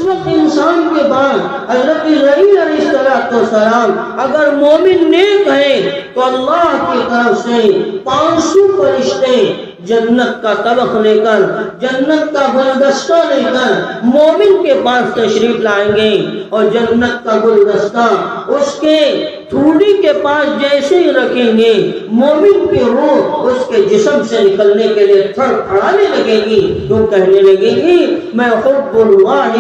وقت انسان کے بعد حضرت اسرائیل علیہ السلام اگر مومن نیک ہے تو اللہ کی طرف سے 500 فرشتے جنت کا طبق لے کر، جنت کا گلدستہ لے کر مومن کے پاس تشریف لائیں گے، اور جنت کا گلدستہ اس کے تھوڑی کے پاس جیسے ہی رکھیں گے، مومن کی روح اس کے جسم سے نکلنے کے لیے تھڑپڑانے لگے گی، تو کہنے لگے گی میں حب اللہ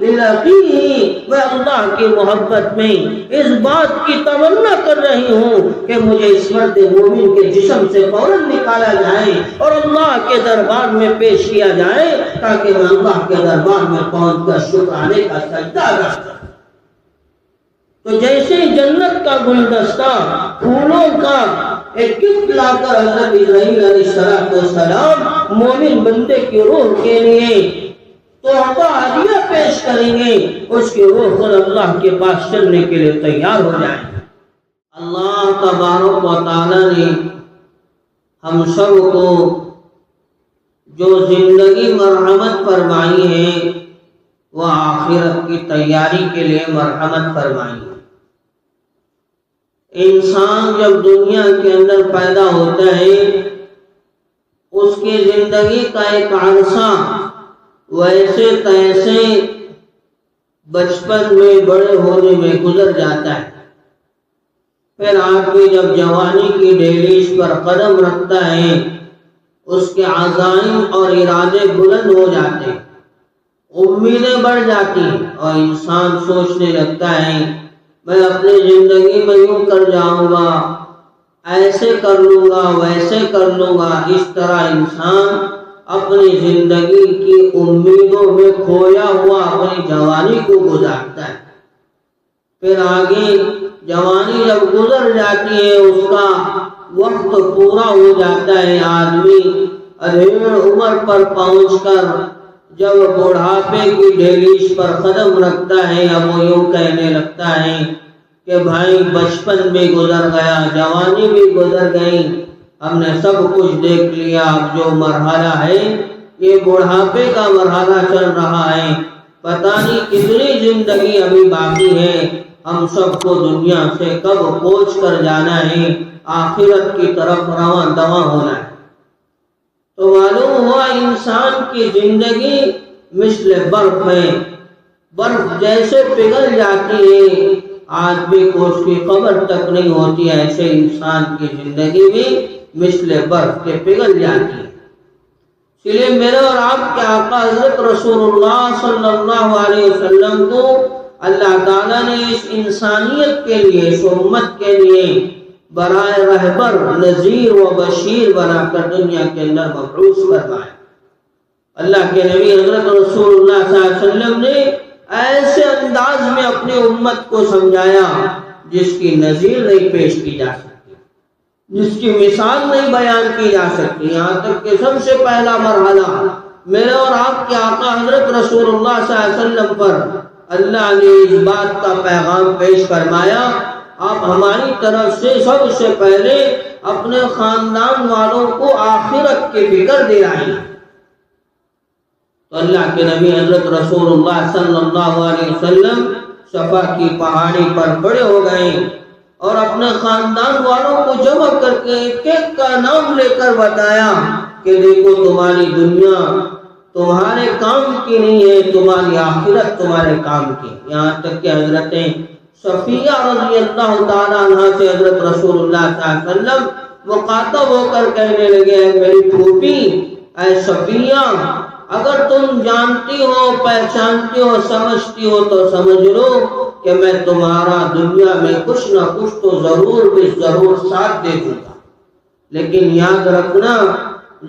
للقیہ، میں اللہ کی محبت میں اس بات کی تمنا کر رہی ہوں کہ مجھے اس مرد مومن کے جسم سے فوراً نکالا جائے اور اللہ کے دربار میں پیش کیا جائے، تاکہ میں اللہ کے دربار میں پہنچ کر شکرانے کا سجدہ ادا کروں۔ تو جیسے جنت کا گلدستہ پھولوں کا ایک گفٹ لا کر حضرت اسرائیل علیہ السلام مومن بندے کی روح کے لیے تحفہ ہدیہ پیش کریں گے، اس کی روح خود اللہ کے پاس چلنے کے لیے تیار ہو جائے۔ اللہ تبارک و تعالی نے ہم سب کو جو زندگی مرحمت فرمائی ہے وہ آخرت کی تیاری کے لیے مرحمت فرمائی ہے۔ انسان جب دنیا کے اندر پیدا ہوتا ہے اس کی زندگی کا ایک عرصہ ویسے تیسے بچپن میں بڑے ہونے میں گزر جاتا ہے، پھر آدمی جب جوانی کی دہلیز پر قدم رکھتا ہے اس کے عزائم اور ارادے بلند ہو جاتے ہیں، امیدیں بڑھ جاتی ہیں، اور انسان سوچنے لگتا ہے میں اپنی زندگی میں یوں کر جاؤں گا، ایسے کر لوں گا، ویسے کر لوں گا۔ اس طرح انسان اپنی زندگی کی امیدوں میں کھویا ہوا اپنی جوانی کو گزارتا ہے۔ پھر آگے جوانی جب گزر جاتی ہے، اس کا وقت پورا ہو جاتا ہے، آدمی ادھیڑ عمر پر پہنچ کر جب بڑھاپے کی دہلیز پر قدم رکھتا ہے، اب وہ یوں کہنے لگتا ہے کہ بھائی بچپن بھی گزر گیا، جوانی بھی گزر گئی، ہم نے سب کچھ دیکھ لیا، اب جو مرحلہ ہے یہ بڑھاپے کا مرحلہ چل رہا ہے، پتہ نہیں کتنی زندگی ابھی باقی ہے، ہم سب کو دنیا سے کب کوچ کر جانا ہے، آخرت کی طرف رواں دواں ہونا ہے۔ تو معلوم ہوا انسان کی زندگی مثل برف ہے، برف جیسے پگھل جاتی ہے آدمی کو اس کی خبر تک نہیں ہوتی، ایسے انسان کی زندگی بھی مثل برف کے پگھل جاتی ہے۔ اس لیے میرے اور آپ کے آقا حضرت رسول اللہ صلی اللہ علیہ وسلم کو اللہ تعالیٰ نے اس انسانیت کے لیے، اس امت کے لیے برائے رہبر، نذیر و بشیر بنا کر دنیا کے اندر مبعوث فرمایا۔ اللہ کے نبی حضرت رسول اللہ صلی اللہ علیہ وسلم نے ایسے انداز میں اپنی امت کو سمجھایا جس کی نظیر نہیں پیش کی جا سکتی، جس کی مثال نہیں بیان کی جا سکتی، یہاں تک کہ سب سے پہلا مرحلہ میرے اور آپ کے آقا حضرت رسول اللہ صلی اللہ علیہ وسلم پر اللہ نے اس بات کا پیغام پیش فرمایا آپ ہماری طرف سے سب سے پہلے اپنے خاندان والوں کو آخرت کی فکر دلائیں۔ تو اللہ کے نبی حضرت رسول اللہ صلی اللہ علیہ وسلم صفا کی پہاڑی پر کھڑے ہو گئے اور اپنے خاندان والوں کو جمع کر کے ایک ایک کا نام لے کر بتایا کہ دیکھو تمہاری دنیا تمہارے کام کی نہیں ہے، تمہاری آخرت تمہارے کام کی۔ یہاں تک کہ حضرت صفیہ رضی اللہ تعالیٰ عنہ سے حضرت رسول اللہ صلی اللہ علیہ وسلم مخاطب ہو کر کہنے لگے میری پھوپھی اے صفیہ، اگر تم جانتی ہو، پہچانتی ہو، سمجھتی ہو تو سمجھ لو کہ میں تمہارا دنیا میں کچھ نہ کچھ تو ضرور ساتھ دے دوں گا، لیکن یاد رکھنا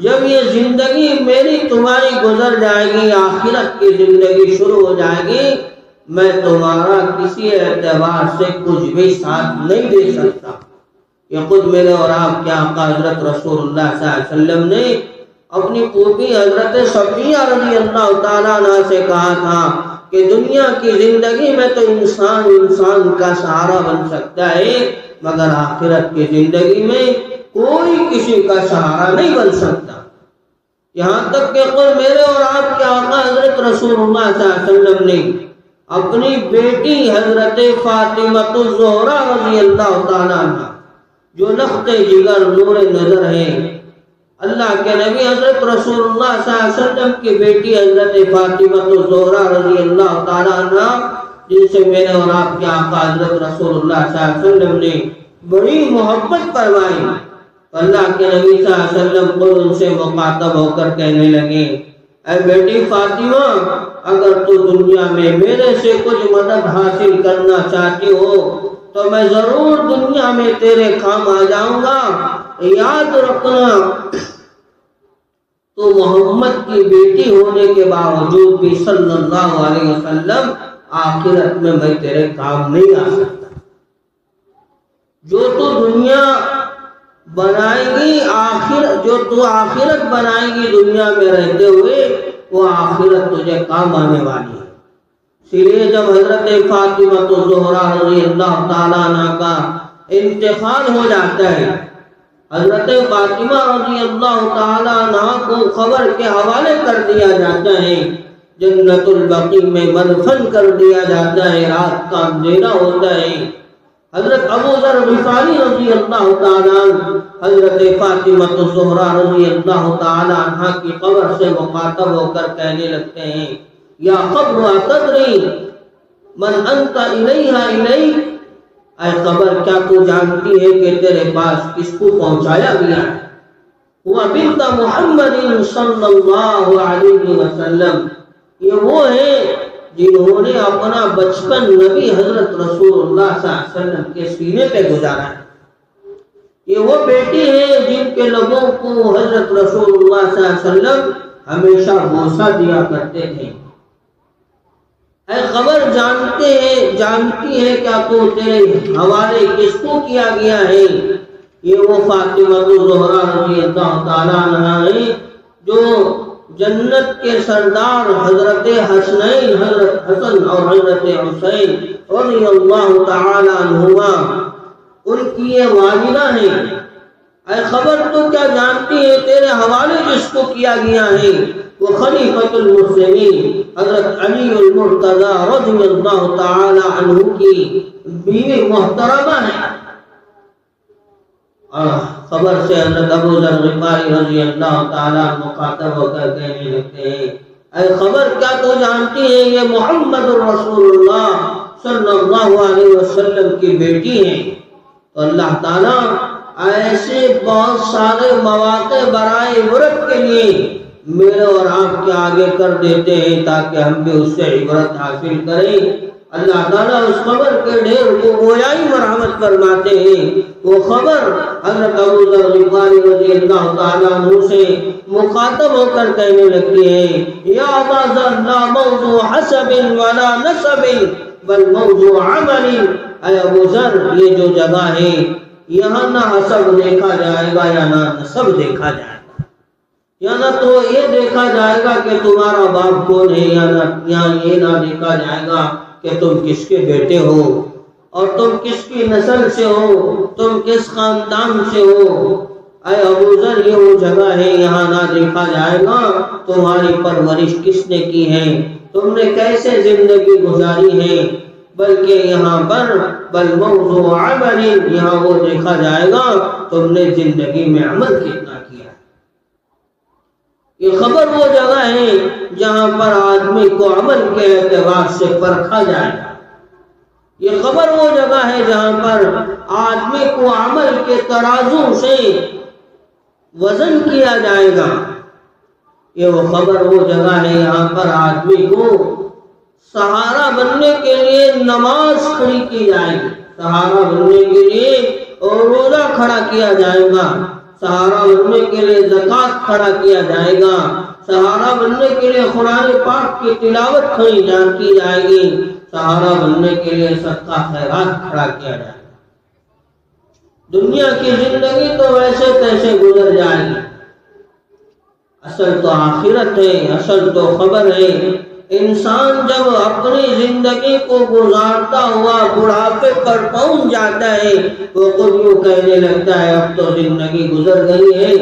جب یہ زندگی میری تمہاری گزر جائے گی، آخرت کی زندگی شروع ہو جائے گی، میں تمہارا کسی اعتبار سے کچھ بھی ساتھ نہیں دے سکتا۔ یہ خود میرے اور آپ کے آقا حضرت رسول اللہ صلی اللہ علیہ وسلم نے اپنی پھوپھی حضرت صفیہ رضی اللہ تعالیٰ عنہ سے کہا تھا کہ دنیا کی زندگی میں تو انسان کا سہارا بن سکتا ہے، مگر آخرت کی زندگی میں کوئی کسی کا سہارا نہیں بن سکتا۔ یہاں تک کہ خود میرے اور آپ کے آقا حضرت رسول اللہ صلی اللہ علیہ وسلم نے اپنی بیٹی حضرت فاطمہ الزہرا رضی اللہ تعالیٰ عنہ جو لخت جگر نور نظر ہے، اللہ کے نبی حضرت رسول اللہ صلی اللہ علیہ وسلم کی بیٹی حضرت فاطمہ الزہرا رضی اللہ تعالیٰ عنہ، جن سے میرے اور آپ کے آقا حضرت رسول اللہ صلی اللہ علیہ وسلم نے بڑی محبت فرمائی، اللہ کے نبی صلی اللہ علیہ وسلم خود ان سے مخاطب ہو کر کہنے لگے، اے بیٹی فاطمہ، اگر تو دنیا میں میرے سے کچھ مدد حاصل کرنا چاہتی ہو تو میں ضرور دنیا میں تیرے کام آ جاؤں گا، یاد رکھنا تو محمد کی بیٹی ہونے کے باوجود بھی صلی اللہ علیہ وسلم آخرت میں تیرے کام نہیں آ سکتا۔ جو تو دنیا بنائے گی، جو تو آخرت بنائے گی دنیا میں رہتے ہوئے، وہ آخرت تجھے کام آنے والی ہے۔ اسی لیے جب حضرت فاطمہ الزہرا رضی اللہ تعالیٰ عنہ کا انتقال ہو جاتا ہے، حضرت فاطمہ رضی اللہ تعالیٰ عنہ کو خبر کے حوالے کر دیا جاتا ہے، جنت البقیع میں مدفن کر دیا جاتا ہے، رات کا اندھیرا ہوتا ہے۔ حضرت ابو ذر غفاری رضی اللہ تعالیٰ عنہ حضرت فاطمہ الزہرا رضی اللہ تعالیٰ عنہ کی قبر سے مخاطب ہو کر کہنے لگتے ہیں، یا قبر اتدری من انت الیہا الی، اے قبر کیا تو جانتی ہے کہ تیرے پاس کس کو پہنچایا گیا ہے؟ وہ بنت محمد صلی اللہ علیہ وسلم، یہ وہ ہے جنہوں نے اپنا بچپن نبی حضرت رسول اللہ صلی اللہ علیہ وسلم کے سینے پہ گزارا ہے، یہ وہ بیٹی ہے جن کے لبوں کو حضرت رسول اللہ صلی اللہ علیہ وسلم ہمیشہ بوسہ دیا کرتے تھے۔ اے خبر جانتی ہے کیا تو تیرے حوالے کس کو کیا گیا ہے؟ یہ وہ فاطمہ الزہرا رضی اللہ تعالیٰ عنہ ہے جو جنت کے سردار حضرت حسنین، حضرت حسن اور حضرت حسین رضی اللہ تعالیٰ عنہما، ان کی یہ والدہ ہیں۔ اے خبر تو کیا جانتی ہے تیرے حوالے جس کو کیا گیا ہے وہ خلیفۃ المسلمین حضرت علی المرتضی رضی اللہ تعالیٰ عنہ کی بیوی محترمہ ہے۔ خبر سے حضرت ابو ذر غفاری رضی اللہ تعالیٰ مخاطب ہو کر کہنے لگتے ہیں، اے خبر کیا تو جانتی ہے یہ محمد رسول اللہ صلی اللہ علیہ وسلم کی بیٹی ہیں؟ تو اللہ تعالیٰ ایسے بہت سارے مواقع برائے عبرت کے لیے میرے اور آپ کے آگے کر دیتے ہیں تاکہ ہم بھی اس سے عبرت حاصل کریں۔ اللہ تعالیٰ اس خبر کے ڈھیر کو گویائی مرحمت فرماتے ہیں۔ وہ خبر حضرت ابو ذر غفاری رضی اللہ تعالیٰ عنہ سے مخاطب ہو کر کہنے لگتی ہے، یا ابا ذر لا موضوع حسب ولا نسب بل موضوع عمل، اے ابو ذر یہ جو جگہ ہے یہاں نہ حسب دیکھا جائے گا یا نہ نسب دیکھا جائے گا، یا نہ تو یہ دیکھا جائے گا کہ تمہارا باپ کون ہے، یا یہ نہ دیکھا جائے گا کہ تم کس کے بیٹے ہو اور تم کس کی نسل سے ہو، تم کس خاندان سے ہو۔ اے ابو ذر یہ وہ جگہ ہے یہاں نہ دیکھا جائے گا تمہاری پرورش کس نے کی ہے، تم نے کیسے زندگی گزاری ہے، بلکہ یہاں پر بل موضوع عمل، یہاں وہ دیکھا جائے گا تم نے زندگی میں عمل کتنا کیا ہے۔ یہ خبر وہ جگہ ہے جہاں پر آدمی کو عمل کے اعتبار سے پرکھا جائے گا، یہ خبر وہ جگہ ہے جہاں پر آدمی کو عمل کے ترازو سے وزن کیا جائے گا، یہ وہ خبر وہ جگہ ہے یہاں پر آدمی کو سہارا بننے کے لیے نماز کھڑی کی جائے گی، سہارا بننے کے لیے روزہ کھڑا کیا جائے گا، سہارا بننے کے لیے زکوٰۃ کھڑا کیا جائے گا، سہارا بننے کے لیے قرآن پاک کی تلاوت کی جائے گی، سہارا بننے کے لیے صدقہ خیرات کھڑا کیا جائے گا۔ دنیا کی زندگی تو ویسے تیسے گزر جائے گی، اصل تو آخرت ہے، اصل تو خبر ہے۔ انسان جب اپنی زندگی کو گزارتا ہوا بڑھاپے پر پہنچ جاتا ہے وہ خود یوں کہنے لگتا ہے اب تو زندگی گزر گئی ہے،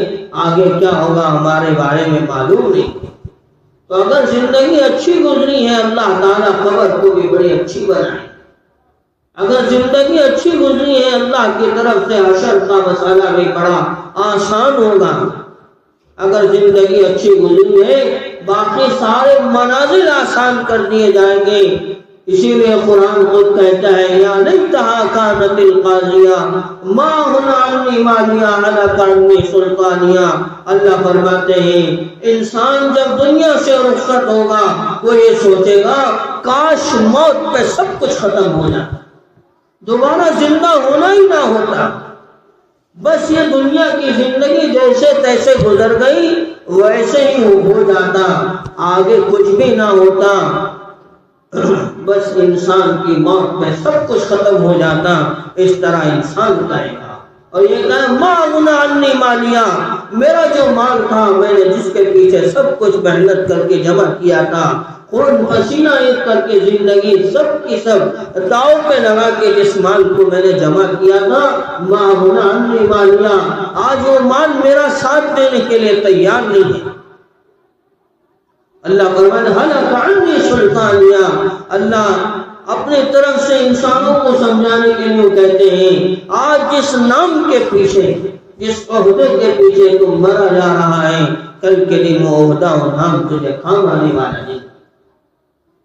آگے کیا ہوگا ہمارے بارے میں معلوم نہیں۔ تو اگر زندگی اچھی گزری ہے اللہ تعالیٰ قبر کو بھی بڑی اچھی بنائے۔ اگر زندگی اچھی گزری ہے اللہ کی طرف سے حشر کا مسئلہ بھی بڑا آسان ہوگا۔ اگر زندگی اچھی گزری ہے باقی سارے منازل آسان کر دیے جائیں گے۔ اسی لیے قرآن خود کہتا ہے یا لیتہا کانت القاضیہ ما ہنا عنی مالیہ ہلک عنی سلطانیہ۔ اللہ فرماتے ہیں انسان جب دنیا سے رخصت ہوگا وہ یہ سوچے گا کاش موت پہ سب کچھ ختم ہو جاتا، دوبارہ زندہ ہونا ہی نہ ہوتا، بس یہ دنیا کی زندگی جیسے تیسے گزر گئی ویسے ہی ہو جاتا، آگے کچھ بھی نہ ہوتا، بس انسان کی موت میں سب کچھ ختم ہو جاتا۔ اس طرح انسان کہے گا اور یہ کہے ما غنی عنی مالیہ، میرا جو مال تھا میں نے جس کے پیچھے سب کچھ محنت کر کے جمع کیا تھا، خون پسینہ ایک کر کے زندگی سب کی سب داؤ پہ لگا کے جس مال کو میں نے جمع کیا تھا ما غنی عنی مالیہ، آج وہ مال میرا ساتھ دینے کے لیے تیار نہیں ہے۔ اللہ فرماتا ہے ہلک عنی سلطانیہ، اللہ اپنے طرف سے انسانوں کو سمجھانے کے لیے کہتے ہیں آج جس نام کے پیچھے جس عہدے کے پیچھے تم مرا جا رہا ہے کل کے دن وہ عہدہ و نام تجھے کام آنے والا نہیں۔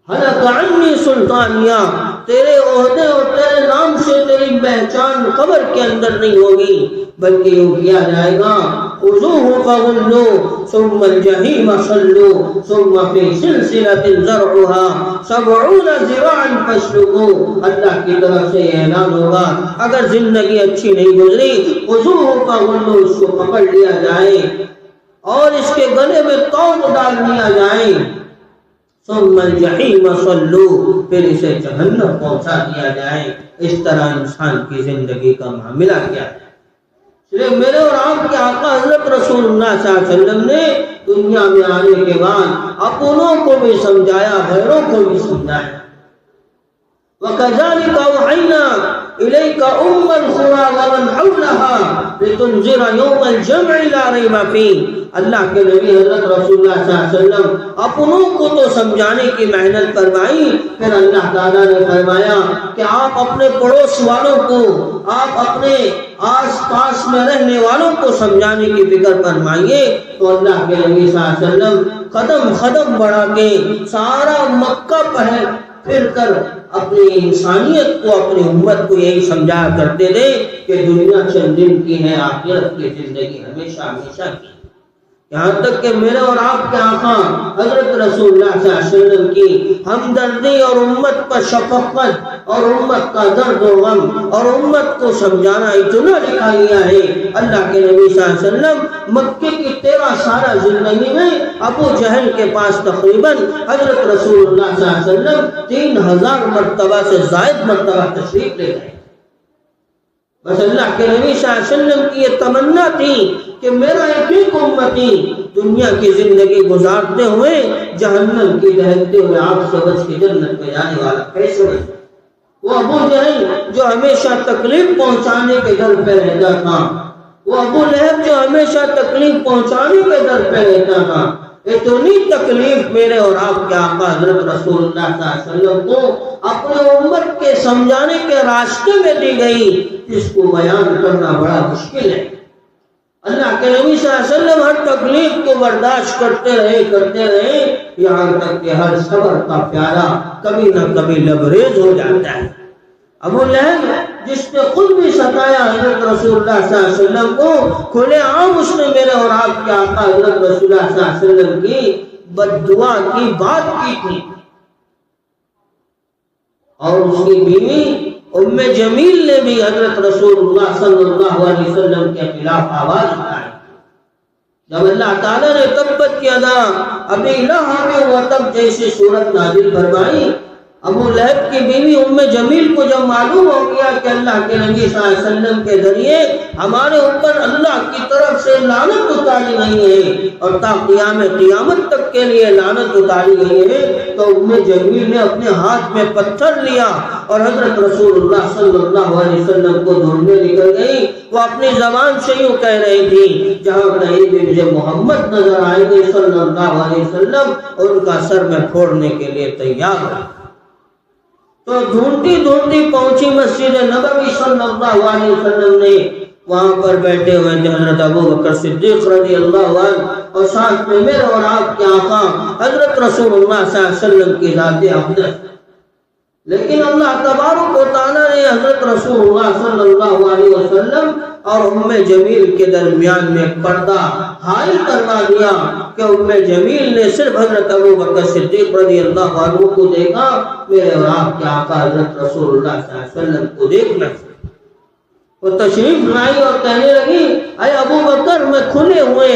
ہلک عنی سلطانیہ، تیرے عہدے اور تیرے نام سے تیری پہچان قبر کے اندر نہیں ہوگی، بلکہ یوں کیا جائے گا خذوہ فغلوہ ثم الجحیم صلوہ ثم فی سلسلۃ ذرعها 70 ذراعا فاسلکوہ۔ اللہ کی طرف سے یہ اعلان ہوگا اگر زندگی اچھی نہیں گزری خذوہ فغلوہ، اس کو پکڑ لیا جائے اور اس کے گلے میں توق ڈال دیا جائے، ثم الجحیم صلوہ، پھر اسے جہنم پہنچا دیا جائے۔ اس طرح انسان کی زندگی کا معاملہ کیا ہے؟ صرف میرے اور آپ کے آقا حضرت رسول اللہ صلی اللہ علیہ وسلم نے دنیا میں آنے کے بعد اپنوں کو بھی سمجھایا غیروں کو بھی سمجھایا۔ وَكَذَلِكَ أَوْحَيْنَا إِلَيْكَ أُمَّ الْقُرَىٰ وَمَنْ حَوْلَهَا لِتُنذِرَ يَوْمَ الْجَمْعِ لَا رَيْبَ فِيهِ۔ اللہ کے نبی حضرت رسول اللہ صلی اللہ علیہ وسلم اپنوں کو تو سمجھانے کی محنت فرمائی، پھر اللہ تعالیٰ نے فرمایا کہ آپ اپنے پڑوس والوں کو، آپ اپنے آس پاس میں رہنے والوں کو سمجھانے کی فکر فرمائیے۔ تو اللہ کے نبی صلی اللہ علیہ وسلم قدم قدم بڑھا کے سارا مکہ پھر کر اپنی انسانیت کو، اپنی امت کو یہی سمجھایا کرتے تھے کہ دنیا چند دن کی ہے، آخرت کی زندگی ہمیشہ ہمیشہ کی۔ یہاں تک کہ میرے اور آپ کے آقا حضرت رسول اللہ صلی اللہ علیہ وسلم کی ہمدردی اور امت پر شفقت اور امت کا درد و غم اور امت کو سمجھانا اتنا لکھا گیا ہے۔ اللہ کے نبی صلی اللہ علیہ وسلم مکے کی 13 سالہ زندگی میں ابو جہل کے پاس تقریباً حضرت رسول اللہ صلی اللہ علیہ وسلم 3000 مرتبہ سے زائد مرتبہ تشریف لے گئے۔ بس اللہ کے نبی صلی اللہ علیہ وسلم کی یہ تمنا تھی کہ میرا ایک ایک امتی دنیا کی زندگی گزارتے ہوئے جہنم کی دہکتے ہوئے آگ سے بچ کے جنت میں جانے والا کیسے ہو؟ وہ ابو جہل جو ہمیشہ تکلیف پہنچانے کے ڈر پہ رہتا تھا، وہ ابو لہب جو ہمیشہ تکلیف پہنچانے کے ڈر پہ رہتا تھا، اتنی تکلیف میرے اور آپ کے آقا حضرت رسول اللہ صلی اللہ علیہ وسلم کو اپنے امت کے سمجھانے کے راستے میں دی گئی، جس کو بیان کرنا بڑا مشکل ہے۔ اللہ کے نبی صلی اللہ علیہ وسلم ہر تکلیف کو برداشت کرتے رہے یہاں تک کہ ہر صبر کا پیالہ کبھی نہ کبھی لبریز ہو جاتا ہے۔ ابو لہب جس نے خود بھی ستایا حضرت رسول اللہ صلی اللہ علیہ وسلم کو، کھلے عام اس نے میرے اور آپ کے آقا حضرت رسول اللہ صلی اللہ علیہ وسلم کی بد دعا کی بات کی تھی، اور اس کی بیوی ام جمیل نے بھی حضرت رسول اللہ صلی اللہ علیہ وسلم کے خلاف آواز اٹھائی۔ جب اللہ تعالیٰ نے تبت یدا ابی لہب وتب جیسی سورت نازل فرمائی، ابو لہب کی بیوی ام جمیل کو جب معلوم ہو گیا کہ اللہ کے نبی صلی اللہ علیہ وسلم کے ذریعے ہمارے اوپر اللہ کی طرف سے لعنت اتاری گئی ہے اور تا قیام قیامت تک کے لیے لعنت اتاری گئی ہے، تو ام جمیل نے اپنے ہاتھ میں پتھر لیا اور حضرت رسول اللہ صلی اللہ علیہ وسلم کو ڈھونڈنے نکل گئی۔ وہ اپنی زبان سے یوں کہہ رہی تھی، جہاں کہیں بھی مجھے محمد نظر آئے گے صلی اللہ علیہ وسلم، ان کا سر میں پھوڑنے کے لیے تیار ہوں۔ تو ڈھونڈتی ڈھونڈتی پہنچی مسجد نبوی صلی اللہ علیہ وسلم نے، وہاں پر بیٹھے ہوئے تھے حضرت ابو بکر صدیق رضی اللہ عنہ اور ساتھ میں میرے اور آپ کے آقا حضرت رسول اللہ صلی اللہ علیہ وسلم کی ذات اقدس۔ لیکن اللہ تبارک و تعالیٰ نے حضرت رسول اللہ صلی اللہ علیہ وسلم اور ام جمیل کے درمیان میں پردہ حائل کروا دیا کہ ام جمیل نے صرف حضرت ابو بکر صدیق رضی اللہ عنہ کو دیکھا، میرے اور آپ کے آقا حضرت رسول اللہ صلی اللہ علیہ وسلم کو دیکھنا۔ وہ تشریف لائی اور کہنے لگی، اے ابو بکر، میں کھلے ہوئے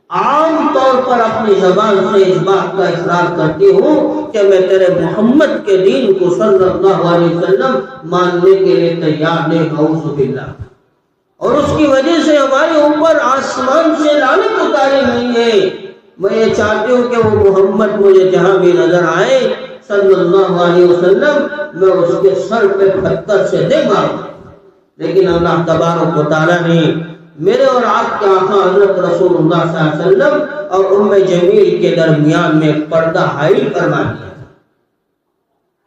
عام طور پر اپنی زبان سے اس بات کا اقرار کرتی ہوں کہ میں تیرے محمد کے دین کو صلی اللہ علیہ وسلم ماننے کے لیے تیار نہیں، اعوذ باللہ، اور اس کی وجہ سے ہمارے اوپر آسمان سے لعنت اتاری نہیں ہے۔ میں یہ چاہتی ہوں کہ وہ محمد مجھے جہاں بھی نظر آئے صلی اللہ علیہ وسلم، میں اس کے سر پہ پتھر سے دے ماروں۔ لیکن اللہ تبارک و تعالیٰ نے میرے اور آپ کے آقا حضرت رسول اللہ صلی اللہ علیہ وسلم اور ام جمیل کے درمیان میں پردہ حائل کروا دیا۔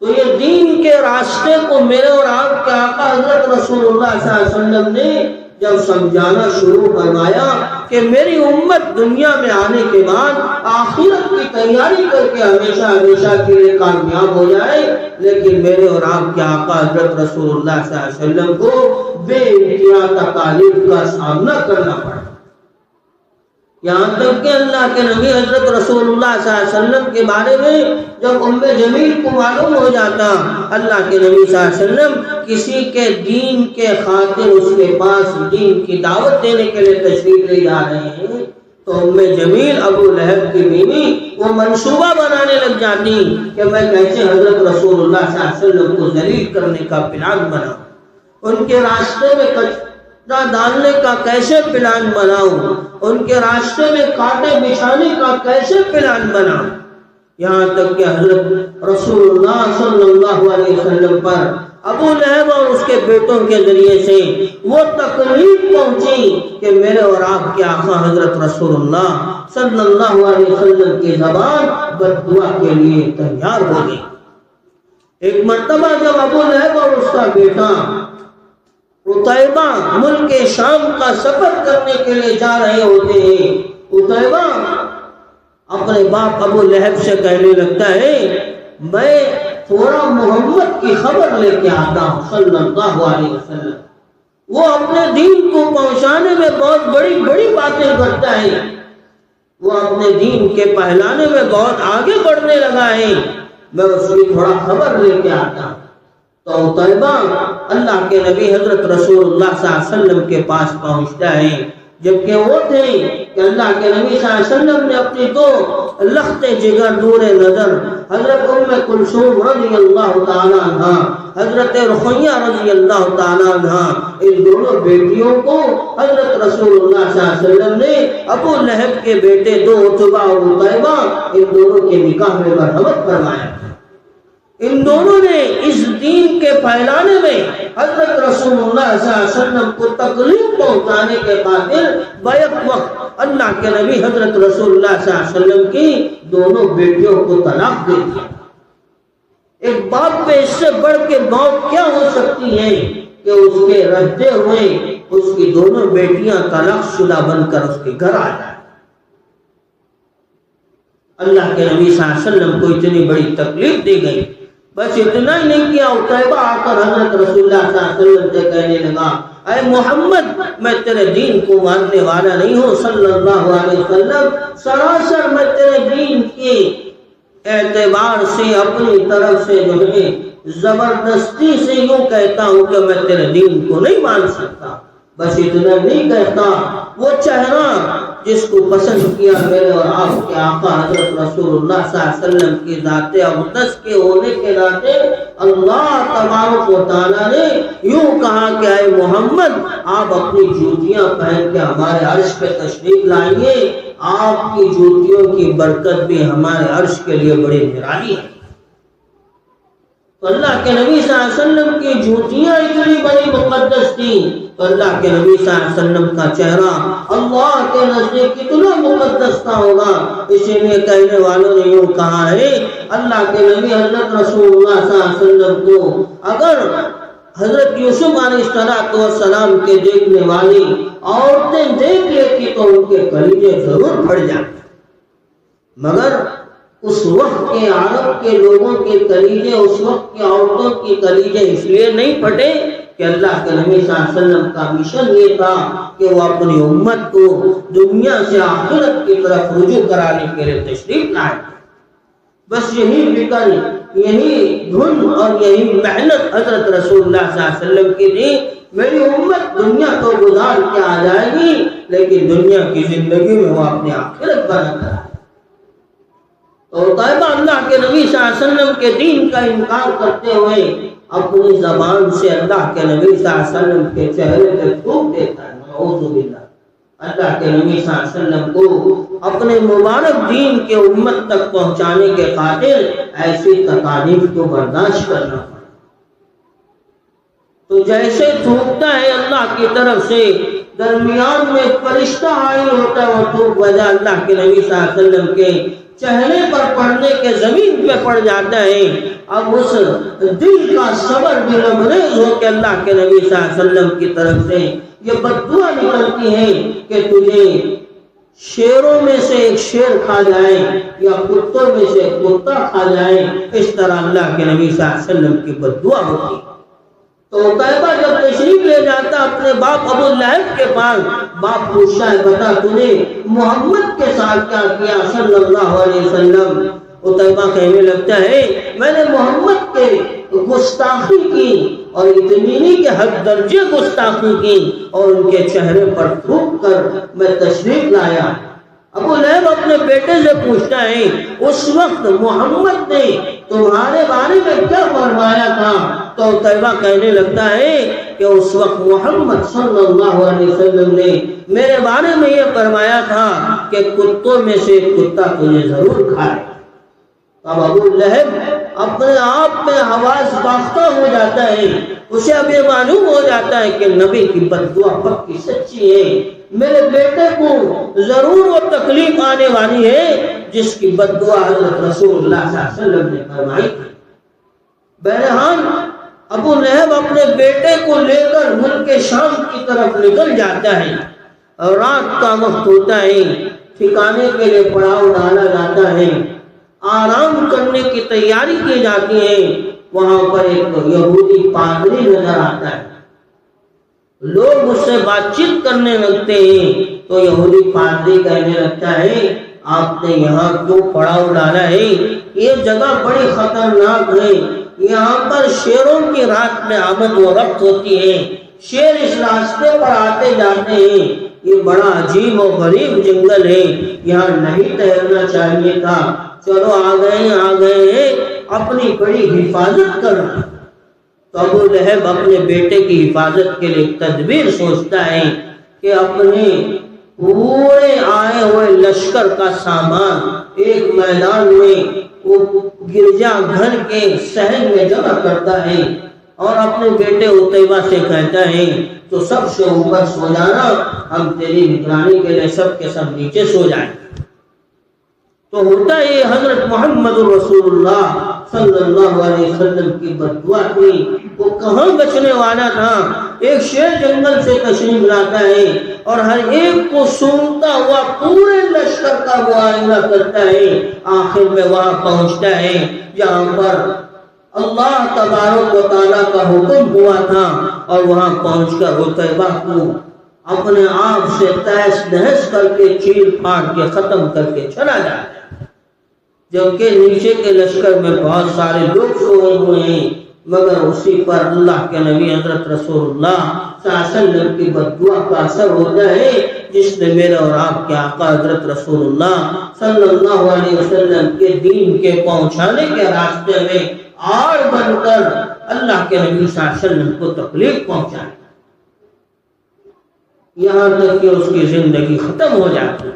تو یہ دین کے راستے کو میرے اور آپ کے آقا حضرت رسول اللہ صلی اللہ علیہ وسلم نے جب سمجھانا شروع کروایا کہ میری امت دنیا میں آنے کے بعد آخرت کی تیاری کر کے ہمیشہ ہمیشہ کے لیے کامیاب ہو جائے، لیکن میرے اور آپ کے آقا حضرت رسول اللہ صلی اللہ علیہ وسلم کو بے انتہا تکالیف کا سامنا کرنا پڑا، یہاں تک کہ اللہ کے نبی حضرت رسول اللہ صلی اللہ علیہ وسلم کے بارے میں جب ام جمیل کو معلوم ہو جاتا اللہ کے نبی صلی اللہ علیہ وسلم کسی کے دین کے خاطر اس کے پاس دین کی دعوت دینے کے لیے تشریف لے جا رہے ہیں، تو ام جمیل ابو لہب کی بیوی وہ منصوبہ بنانے لگ جاتی کہ میں کیسے حضرت رسول اللہ صلی اللہ علیہ وسلم کو ذلیل کرنے کا پلان بناؤں، ان کے راستے میں کچرا ڈالنے کا کیسے پلان بناؤں، ان کے راستے میں کانٹے بچھانے کا کیسے پلان بناؤں، یہاں تک کہ حضرت رسول اللہ صلی اللہ علیہ وسلم پر ابو لہب اور اس کے بیٹوں کے ذریعے سے وہ تکلیف پہنچی کہ میرے اور آپ کے آقا حضرت رسول اللہ صلی اللہ علیہ وسلم کی زبان بد دعا کے لیے تیار ہو گئی۔ ایک مرتبہ جب ابو لہب اور اس کا بیٹا عتیبہ ملک شام کا سفر کرنے کے لیے جا رہے ہوتے ہیں، عتیبہ اپنے باپ ابو لہب سے کہنے لگتا ہے، میں تھوڑا محمد کی خبر لے کے آتا ہوں صلی اللہ علیہ وسلم، وہ اپنے دین کو پہنچانے میں بہت بڑی بڑی باتیں کرتا ہے، وہ اپنے دین کے پھیلانے میں بہت آگے بڑھنے لگا ہے، میں اس کی تھوڑا خبر لے کے آتا ہوں۔ تو عتیبہ اللہ کے نبی حضرت رسول اللہ صلی اللہ علیہ وسلم کے پاس پہنچتا ہے، جبکہ وہ تھے کہ اللہ کے نبی صلی اللہ علیہ وسلم نے اپنی دو لخت جگر دور نظر حضرت ام کلثوم رضی اللہ تعالیٰ عنہ، حضرت رقیہ رضی اللہ تعالیٰ عنہ، ان دونوں بیٹیوں کو حضرت رسول اللہ صلی اللہ علیہ وسلم نے ابو لہب کے بیٹے دو عتبہ اور عتیبہ ان دونوں کے نکاح میں مرحمت فرمایا۔ ان دونوں نے اس دین کے پھیلانے میں حضرت رسول اللہ صلی اللہ علیہ وسلم کو تکلیف پہنچانے کے خاطر بیک وقت اللہ کے نبی حضرت رسول اللہ صلی اللہ علیہ وسلم کی دونوں بیٹیوں کو طلاق دے دیا۔ ایک باپ پہ اس سے بڑھ کے موت کیا ہو سکتی ہے کہ اس کے رہتے ہوئے اس کی دونوں بیٹیاں طلاق شدہ بن کر اس کے گھر آ جائیں۔ اللہ کے نبی صلی اللہ علیہ وسلم کو اتنی بڑی تکلیف دی گئی، بس اتنا ہی نہیں کیا، عتیبہ آ کر حضرت رسول اللہ صلی اللہ علیہ وسلم سے کہنے لگا، اے محمد، میں تیرے دین کو ماننے والا نہیں ہوں صلی اللہ علیہ وسلم، سراسر میں تیرے دین کے اعتبار سے اپنی طرف سے جو ہے زبردستی سے یوں کہتا ہوں کہ میں تیرے دین کو نہیں مان سکتا، بس اتنا نہیں کہتا، وہ چہرہ جس کو پسند کیا میرے اور آپ کے آقا حضرت رسول اللہ صلی اللہ علیہ وسلم کی ذات اقدس کے ہونے کے ناطے اللہ تبارک و تعالیٰ نے یوں کہا کہ اے محمد آپ اپنی جوتیاں پہن کے ہمارے عرش پہ تشریف لائیے، آپ کی جوتیوں کی برکت بھی ہمارے عرش کے لیے بڑی نرالی ہے۔ تو اللہ کے نبی صلی اللہ علیہ وسلم کی جوتیاں اتنی بڑی مقدس تھیں، تو اللہ کے نبی صلی اللہ علیہ وسلم کا چہرہ اللہ کے نزدیک کتنا مقدس تھا ہوگا۔ اسی لیے کہنے والوں نے یوں کہا ہے، اللہ کے نبی حضرت رسول اللہ صلی اللہ علیہ وسلم کو اگر حضرت یوسف علیہ السلام کے دیکھنے والی عورتیں دیکھ لیتی تو ان کے کلیجے ضرور پھٹ جاتے، مگر اس وقت کے عرب کے لوگوں کے کلیجے، اس وقت کی عورتوں کی کلیجے اس لیے نہیں پھٹے کہ اللہ کے نبی صلی اللہ علیہ وسلم کا مشن یہ تھا کہ وہ اپنی امت کو دنیا سے آخرت کی طرف رجوع کرانے کے لیے تشریف لائے۔ بس یہی فکر، یہی دھن اور یہی محنت حضرت رسول اللہ صلی اللہ علیہ وسلم کی تھی، میری امت دنیا تو گزار کے آ جائے گی لیکن دنیا کی زندگی میں وہ اپنی آخرت بنا کر آئے۔ اور طیبہ اللہ کے نبی صلی اللہ علیہ وسلم کے دین کا انکار کرتے ہوئے اپنی زبان سے اللہ کے نبی صلی اللہ علیہ وسلم کے چہرے پہ تھوک دیتا ہے، نعوذ باللہ۔ اللہ کے نبی صلی اللہ علیہ وسلم کو اپنے مبارک دین کے امت تک پہنچانے کے خاطر ایسی تکالیف کو برداشت کرنا پڑا۔ تو جیسے تھوکتا ہے اللہ کی طرف سے، درمیان میں فرشتہ حائل ہوتا ہے، وہ تھوک وجہ اللہ کے نبی صلی اللہ علیہ وسلم کے چہرے پر پڑنے کے زمین پہ پڑ جاتا ہے۔ اب اس دل کا صبر بھی لبریز ہو کے اللہ کے نبی صلی اللہ علیہ وسلم کی طرف سے یہ بددعا نکلتی ہے کہ تجھے شیروں میں سے ایک شیر کھا جائے یا کتوں میں سے ایک کتا کھا جائے، اس طرح اللہ کے نبی صلی اللہ علیہ وسلم کی بددعا ہوتی۔ تو طیبہ جب تشریف لے جاتا اپنے باپ ابو لہب کے پاس، باپ پوچھتا ہے بتا تو نے محمد کے ساتھ کیا کیا صلی اللہ علیہ وسلم؟ وہ طیبہ کہنے لگتا ہے میں نے محمد کے گستاخی کی اور اتنی نہیں کہ حد درجے گستاخی کی، اور ان کے چہرے پر تھوک کر میں تشریف لایا۔ ابو لہب اپنے بیٹے سے پوچھتا ہے اس وقت محمد نے تمہارے بارے میں کیا فرمایا تھا؟ تو طیبہ کہنے لگتا ہے کہ اس وقت محمد صلی اللہ علیہ وسلم نے میرے بارے میں یہ فرمایا تھا کہ کتوں میں سے ایک کتا تجھے ضرور کھائے۔ اب ابو لہب اپنے آپ میں حواس باختہ ہو جاتا ہے، اسے اب یہ معلوم ہو جاتا ہے کہ نبی کی بددعا پکی سچی ہے، میرے بیٹے کو ضرور وہ تکلیف آنے والی ہے جس کی بددعا حضرت رسول اللہ صلی اللہ علیہ وسلم نے فرمائی تھی۔ بہرحال ابو لہب اپنے بیٹے کو لے کر ملک شام کی طرف نکل جاتا ہے، اور رات کا وقت ہوتا ہے، ٹھکانے کے لیے پڑاؤ ڈالا جاتا ہے، آرام کرنے کی تیاری کی جاتی ہے۔ وہاں پر ایک یہودی پادری نظر آتا ہے، لوگ اس سے بات چیت کرنے لگتے ہیں، تو یہودی پادری کہنے لگتا ہے آپ نے یہاں کیوں پڑاؤ ڈالا ہے؟ یہ جگہ بڑی خطرناک ہے، یہاں پر شیروں کی رات میں آمد و رفت ہوتی ہے، شیر اس راستے پر آتے جاتے ہیں، یہ بڑا عجیب و غریب جنگل ہے، یہاں نہیں ٹہرنا چاہیے تھا، چلو آ گئے ہیں، اپنی بڑی حفاظت کرنا۔ تو ابو لہب اپنے بیٹے کی حفاظت کے لیے تدبیر سوچتا ہے کہ اپنے پورے آئے ہوئے لشکر کا سامان ایک میدان میں وہ گرجا گھر کے صحن میں جمع کرتا ہے، اور اپنے بیٹے عتیبہ سے کہتا ہے تو سب سے اوپر سو جانا، ہم تیری نگرانی کے لیے سب کے سب نیچے سو جائیں۔ تو ہوتا ہے حضرت محمد رسول اللہ صلی اللہ علیہ وسلم کی بددعا تھی، وہ کہاں بچنے والا تھا؟ ایک شیر جنگل سے تشریف لاتا ہے اور ہر ایک کو سونگتا ہوا پورے لشکر کا معائنہ کرتا ہے، آخر میں وہاں پہنچتا ہے جہاں پر اللہ تبارک و تعالیٰ کا حکم ہوا تھا، اور وہاں پہنچ کر عتیبہ کو اپنے آپ سے تہس نہس کر کے چیر پھاڑ کے ختم کر کے چلا جاتا ہے، جبکہ نیچے کے لشکر میں بہت سارے لوگ سوئے ہوئے ہیں، مگر اسی پر اللہ کے نبی حضرت رسول اللہ صلی اللہ علیہ وسلم کی بددعا کا اثر ہوتا ہے، جس نے میرے اور آپ کے آقا حضرت رسول اللہ صلی اللہ علیہ وسلم کے دین کے پہنچانے کے راستے میں آڑ بن کر اللہ کے نبی صلی اللہ علیہ وسلم کو تکلیف پہنچائی، یہاں تک کہ اس کی زندگی ختم ہو جاتی۔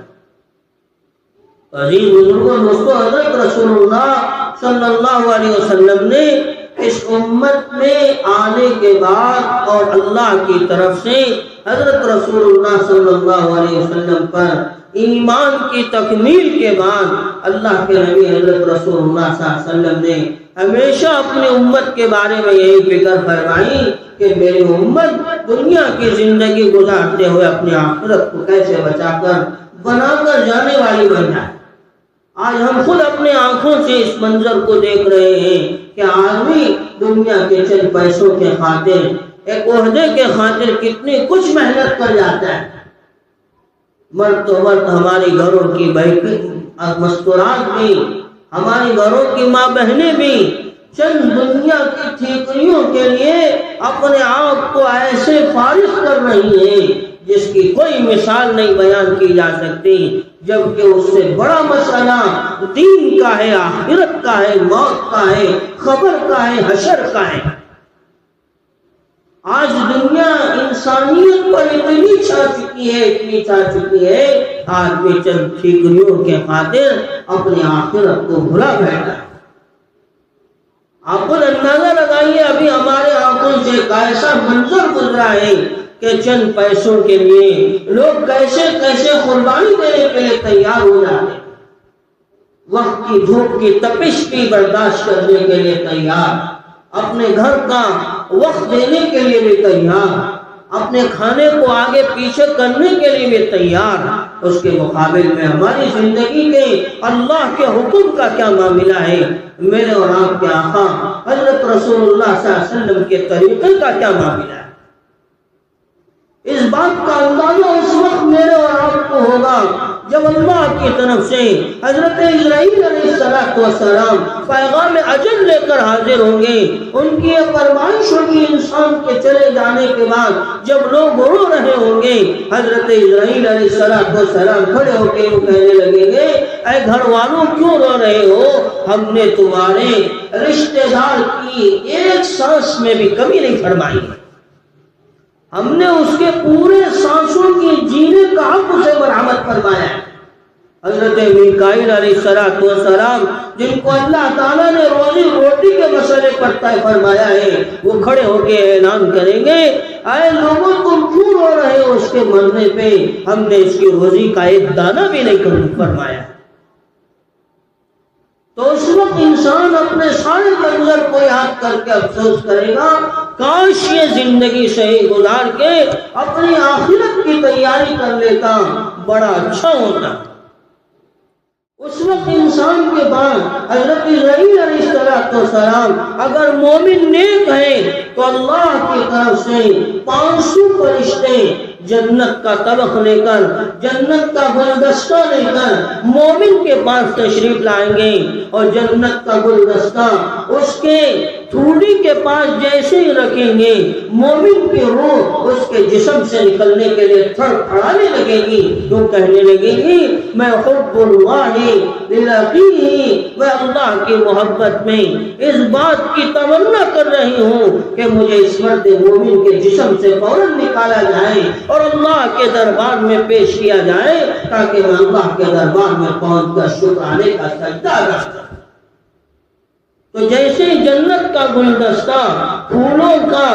عزیز بزرگوں، دوستو، حضرت رسول اللہ صلی اللہ علیہ وسلم نے اس امت میں آنے کے بعد اور اللہ کی طرف سے حضرت رسول اللہ صلی اللہ علیہ وسلم پر ایمان کی تکمیل کے بعد اللہ کے نبی حضرت رسول اللہ صلی اللہ علیہ وسلم نے ہمیشہ اپنی امت کے بارے میں یہی فکر فرمائی کہ میری امت دنیا کی زندگی گزارتے ہوئے اپنی آخرت کو کیسے بچا کر بنا کر جانے والی بن جائے۔ آج ہم خود اپنے آنکھوں سے اس منظر کو دیکھ رہے ہیں کہ آدمی دنیا کے چند پیسوں کے خاطر، ایک عہدے کے خاطر کتنی کچھ محنت کر جاتا ہے۔ مرد تو مرد ہماری گھروں کی مستورات بھی، ہماری گھروں کی ماں بہنیں بھی چند دنیا کی ٹھیکریوں کے لیے اپنے آپ کو ایسے فارغ کر رہی ہیں جس کی کوئی مثال نہیں بیان کی جا سکتی، جبکہ اس سے بڑا مسئلہ دین کا ہے، آخرت کا ہے، موت کا ہے، خبر کا ہے، حشر کا ہے۔ آج دنیا انسانیت پر اتنی چھا چکی ہے، آدمی چند ٹھیکریوں کے خاطر اپنی آخرت کو بھلا بیٹھا ہے۔ آپ کو اندازہ لگائیے ابھی ہمارے آنکھوں سے کیسا منظر گزرا ہے کہ چند پیسوں کے لیے لوگ کیسے کیسے قربانی دینے کے لیے تیار ہو جاتے ہیں، وقت کی دھوپ کی تپش بھی برداشت کرنے کے لیے تیار، اپنے گھر کا وقت دینے کے لیے بھی تیار، اپنے کھانے کو آگے پیچھے کرنے کے لیے بھی تیار۔ اس کے مقابل میں ہماری زندگی کے اللہ کے حکم کا کیا معاملہ ہے، میرے اور آپ کے آقا حضرت رسول اللہ صلی اللہ علیہ وسلم کے طریقے کا کیا معاملہ ہے؟ اس بات کا اندازہ اس وقت میرے اور آپ کو ہوگا جب اللہ کی طرف سے حضرت اسرائیل علیہ السلام پیغام اجل لے کر حاضر ہوں گے۔ ان کی یہ فرمائش ہوگی انسان کے چلے جانے کے بعد جب لوگ رو رہے ہوں گے، حضرت اسرائیل علیہ السلام کھڑے ہو کے کہنے لگیں گے، اے گھر والوں کیوں رو رہے ہو؟ ہم نے تمہارے رشتہ دار کی ایک سانس میں بھی کمی نہیں فرمائی، ہم نے اس کے پورے سانسوں کی جینے کا حق اسے مرحمت فرمایا ہے۔ حضرت میکائیل علیہ السلام جن کو اللہ تعالیٰ نے روزی روٹی کے مسئلے پر طے فرمایا ہے، وہ کھڑے ہو کے اعلان کریں گے، اے لوگوں تم کیوں رو رہے ہو اس کے مرنے پہ؟ ہم نے اس کی روزی کا ایک دانہ بھی نہیں فرمایا۔ تو اس وقت انسان اپنے سارے منظر کو یاد کر کے افسوس کرے گا، کاش یہ زندگی صحیح گزار کے اپنی آخرت کی تیاری کر لیتا، بڑا اچھا ہوتا۔ اس وقت انسان کے بعد حضرت اسرائیل علیہ السلام اگر مومن نیک ہیں تو اللہ کی طرف سے 500 فرشتے جنت کا طبق لے کر، جنت کا گلدستہ لے کر مومن کے پاس تشریف لائیں گے، اور جنت کا گلدستہ اس کے تھوڑی کے پاس جیسے ہی رکھیں گے، مومن کی روح اس کے جسم سے نکلنے کے لیے تھڑ تھڑانے لگے گی، جو کہنے لگے گی میں حب اللہ للقیہ، میں اللہ کی محبت میں اس بات کی تمنا کر رہی ہوں کہ مجھے اس مرد مومن کے جسم سے فوراً نکالا جائے اور اللہ کے دربار میں پیش کیا جائے، تاکہ میں اللہ کے دربار میں پہنچ کر شکرانے کا سجدہ ادا کروں۔ تو جیسے جنت کا گلدستہ پھولوں کا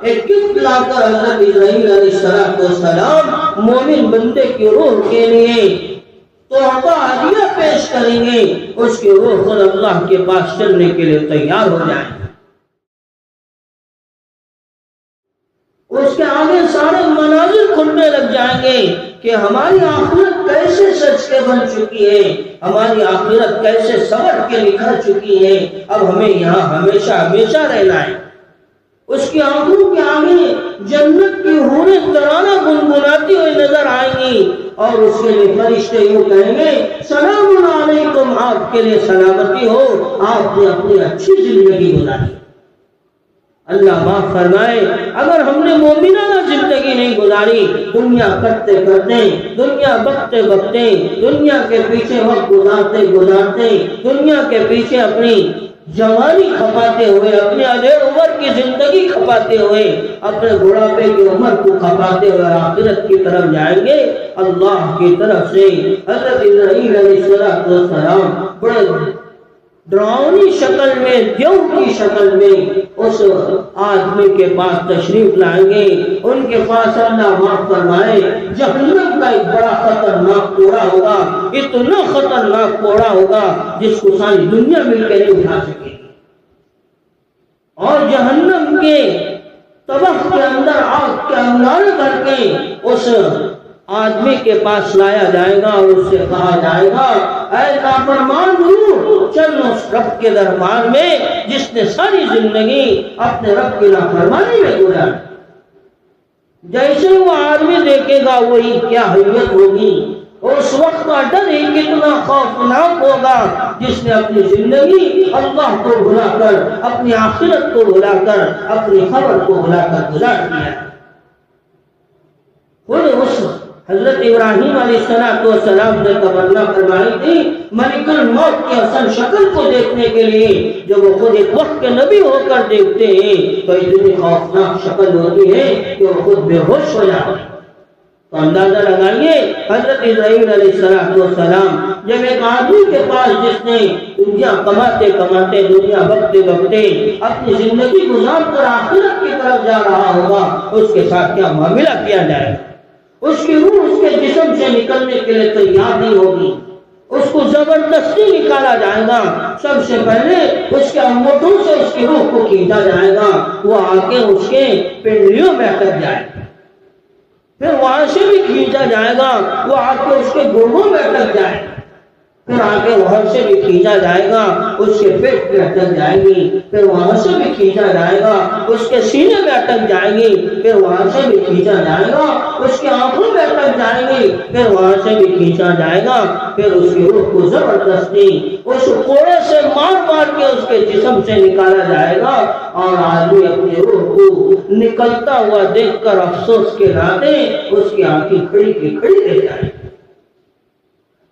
ایک گفٹ لا کر حضرت اسرائیل علیہ السلام مومن بندے کی روح کے لیے تحفہ ہدیہ پیش کریں گے، اس کی روح خود اللہ کے پاس چلنے کے لیے تیار ہو جائے، اس کے آگے سارے مناظر کھلنے لگ جائیں گے کہ ہماری آخرت کیسے سچ کے بن چکی ہے، ہماری آخرت کیسے سمجھ کے نکھر چکی ہے، اب ہمیں یہاں ہمیشہ ہمیشہ رہنا ہے۔ اس کی آنکھوں کے آگے جنت کی حوریں ترانہ گنگناتی ہوئی نظر آئیں گی، اور اس کے لیے فرشتے یوں کہیں گے سلام علیکم، آپ کے لیے سلامتی ہو، آپ نے اپنی اچھی زندگی گزاری۔ اللہ معاف فرمائے، اگر ہم نے مومنانہ زندگی نہیں گزاری، دنیا کرتے کرتے، دنیا بکتے بکتے، دنیا کے پیچھے وقت گزارتے گزارتے، دنیا کے پیچھے اپنی جوانی کھپاتے ہوئے، اپنی ادھیڑ عمر کی زندگی کھپاتے ہوئے، اپنے بڑھاپے کی عمر کو کھپاتے ہوئے آخرت کی طرف جائیں گے، اللہ کی طرف سے حضرت ابراہیم علیہ السلام بڑے ڈراؤنی شکل میں، دیو کی شکل میں اس آدمی کے پاس تشریف لائیں گے۔ ان کے پاس اللہ معاف فرمائے جہنم کا ایک بڑا خطرناک کوڑا ہوگا، اتنا خطرناک کوڑا ہوگا جس کو ساری دنیا مل کے نہیں اٹھا سکے گی، اور جہنم کے طبق کے اندر آگ کے انگارے کر کے اس آدمی کے پاس لایا جائے گا اور اس سے کہا جائے گا، اے نافرمان روح، چل اس رب کے دربار میں جس نے ساری زندگی اپنے رب کی نافرمانی میں گزاری۔ جیسے وہ آدمی دیکھے گا وہی کیا حیرت ہوگی، اور اس وقت کا ڈر ہی کتنا خوفناک ہوگا جس نے اپنی زندگی اللہ کو بھلا کر، اپنی آخرت کو بھلا کر، اپنی خبر کو بھلا کر گزار دیا۔ خود اس حضرت ابراہیم علیہ السلام نے تمنا فرمائی تھی ملک الموت کی اصل شکل کو دیکھنے کے لیے، جب وہ خود ایک وقت کے نبی ہو کر دیکھتے ہیں تو اتنی خوفناک شکل ہوتی ہے کہ وہ خود بے ہوش ہو جاتے ہیں۔ تو اندازہ لگائیے حضرت ابراہیم علیہ السلام جب ایک آدمی کے پاس جس نے دنیا کماتے کماتے، دنیا بکتے بکتے اپنی زندگی گزار کر آخرت کی طرف جا رہا ہوگا، اس کے ساتھ کیا معاملہ کیا جائے گا؟ اس کی روح اس کے جسم سے نکلنے کے لیے تیار نہیں ہوگی، اس کو زبردستی نکالا جائے گا۔ سب سے پہلے اس کے انگوٹھوں سے اس کی روح کو کھینچا جائے گا، وہ آ کے اس کے پنڈلیوں میں اٹک جائے گا، پھر وہاں سے بھی کھینچا جائے گا، وہ آ کے اس کے گردوں میں اٹک جائے گا، پھر آگے وہاں سے بھی کھینچا جائے گا، اس کے پیٹ میں اٹک جائے گی، پھر وہاں سے بھی کھینچا جائے گا، اس کے سینے میں اٹک جائے گی، پھر وہاں سے بھی کھینچا جائے گا، اس کی آنکھوں میں اٹک جائے گی، پھر وہاں سے بھی کھینچا جائے گا، پھر اس کی روح کو زبردستی اس کوڑے سے مار مار کے اس کے جسم سے نکالا جائے گا، اور آدمی اپنی روح کو نکلتا ہوا دیکھ کر افسوس کے ناطے اس کی آنکھیں کھڑی کی کھڑی رہ جائے گی۔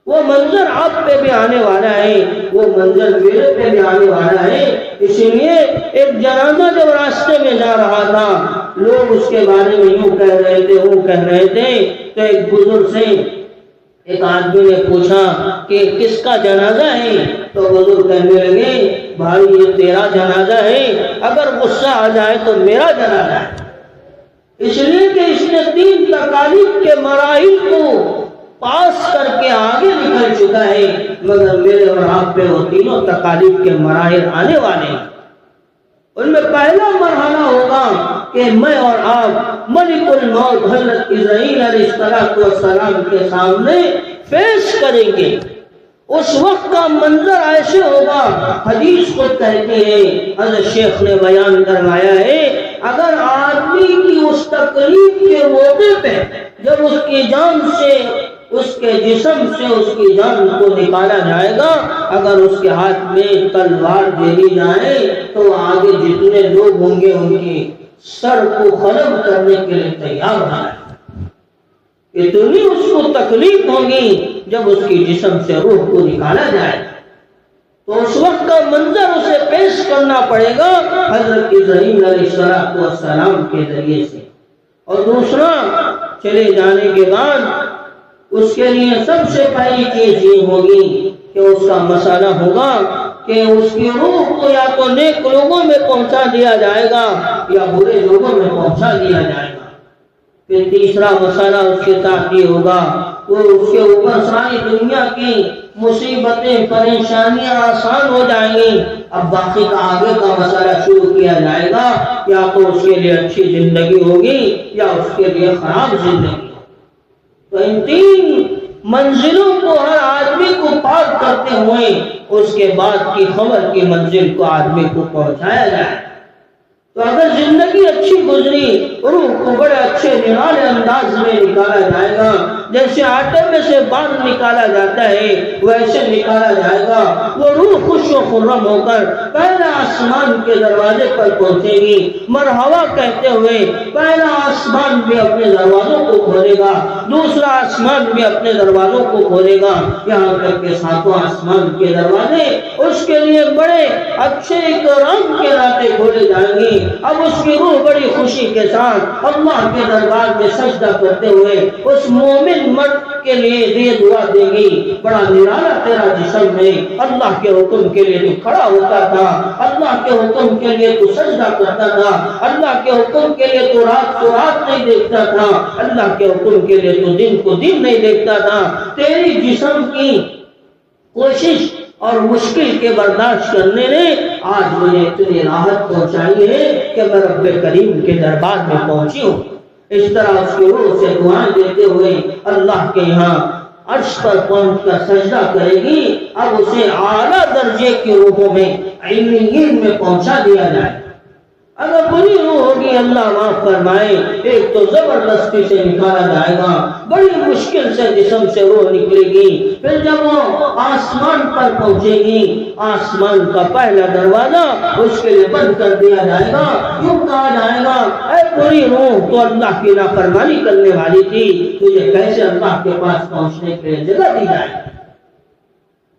وہ منظر آپ پہ بھی آنے والا ہے، وہ منظر میرے پہ بھی آنے والا ہے۔ اسی لیے ایک جنازہ جب راستے میں جا رہا تھا، لوگ اس کے بارے میں یوں کہہ رہے تھے، وہ کہہ رہے تھے، تو ایک بزرگ سے ایک آدمی نے پوچھا کہ کس کا جنازہ ہے؟ تو بزرگ کہنے لگے، بھائی یہ تیرا جنازہ ہے، اگر غصہ آ جائے تو میرا جنازہ ہے۔ اس لیے کہ اس نے 3 تکالیف کے مراحل کو پاس کر کے آگے نکل چکا ہے، مگر میرے اور آپ پہ وہ تینوں تکالیف کے مراحل آنے والے ہیں۔ ان میں پہلا مرحلہ ہوگا کہ میں اور آپ ملک الموت حضرت اسرائیل علیہ السلام کے سامنے پیش کریں گے۔ اس وقت کا منظر ایسے ہوگا، حدیث خود کہتے ہیں، حضرت شیخ نے بیان کروایا ہے، اگر آدمی کی اس تکلیف کے موقع پہ جب اس کی جان سے، اس کے جسم سے اس کی جان کو نکالا جائے گا، اگر اس کے ہاتھ میں تلوار دے دی جائے تو آگے جتنے لوگ ہوں گے ان کی سر کو ختم کرنے کے لیے تیار ہونا ہے۔ اتنی اس کو تکلیف ہوگی جب اس کی جسم سے روح کو نکالا جائے، تو اس وقت کا منظر اسے پیش کرنا پڑے گا حضرت اسرائیل علیہ السلام کے ذریعے سے۔ اور دوسرا، چلے جانے کے بعد اس کے لیے سب سے پہلی چیز یہ ہوگی کہ اس کا مسئلہ ہوگا کہ اس کی روح کو یا تو نیک لوگوں میں پہنچا دیا جائے گا یا برے لوگوں میں پہنچا دیا جائے گا۔ پھر تیسرا مسئلہ اس کے ساتھ یہ ہوگا، وہ اس کے اوپر ساری دنیا کی مصیبتیں پریشانیاں آسان ہو جائیں گی۔ اب باقی کا آگے کا مسئلہ شروع کیا جائے گا، یا تو اس کے لیے اچھی زندگی ہوگی یا اس کے لیے خراب زندگی ہوگی۔ تو ان 3 منزلوں کو ہر آدمی کو پار کرتے ہوئے اس کے بعد کی خبر کی منزل کو آدمی کو پہنچایا جائے۔ تو اگر زندگی اچھی گزری، روح کو بڑے اچھے نرالے انداز میں نکالا جائے گا، جیسے آٹے میں سے باندھ نکالا جاتا ہے ویسے نکالا جائے گا۔ وہ روح خوش و خرم ہو کر پہلا آسمان کے دروازے پر پہنچے گی، مرحبا کہتے ہوئے پہلا آسمان بھی اپنے دروازوں کو کھولے گا، دوسرا آسمان بھی اپنے دروازوں کو کھولے گا، یہاں تک کہ ساتوں آسمان کے دروازے اس کے لیے بڑے اچھے اکرام کے ناطے کھولے جائیں گے۔ اب اس کی روح بڑی خوشی کے ساتھ اللہ کے دربار میں سجدہ کرتے ہوئے اس مومن مرد کے لیے یہ دعا دے گی، بڑا نرالا تیرا جسم ہے، اللہ کے حکم کے لیے تو کھڑا ہوتا تھا، اللہ کے حکم کے لیے تو سجدہ کرتا تھا، اللہ کے حکم کے لیے تو رات کو رات نہیں دیکھتا تھا، اللہ کے حکم کے لیے تو دن کو دن نہیں دیکھتا تھا۔ تیری جسم کی کوشش اور مشکل کے برداشت کرنے نے آج مجھے اتنی راحت پہنچائی ہے کہ میں رب کریم کے دربار میں پہنچی ہوں۔ اس طرح اس کی روح سے دعائیں دیتے ہوئے اللہ کے یہاں عرش پر پہنچ کر سجدہ کرے گی۔ اب اسے اعلیٰ درجے کی روحوں میں علیین میں پہنچا دیا جائے۔ اگر بری روح ہوگی اللہ معاف فرمائے، ایک تو زبردستی سے نکالا جائے گا، بڑی مشکل سے جسم سے روح نکلے گی، پھر جب وہ آسمان پر پہنچے گی آسمان کا پہلا دروازہ اس کے لیے بند کر دیا جائے گا۔ یوں کہا جائے گا اے بری روح تو اللہ کی نافرمانی کرنے والی تھی، تجھے کیسے اللہ کے پاس پہنچنے کے لیے جگہ دی جائے؟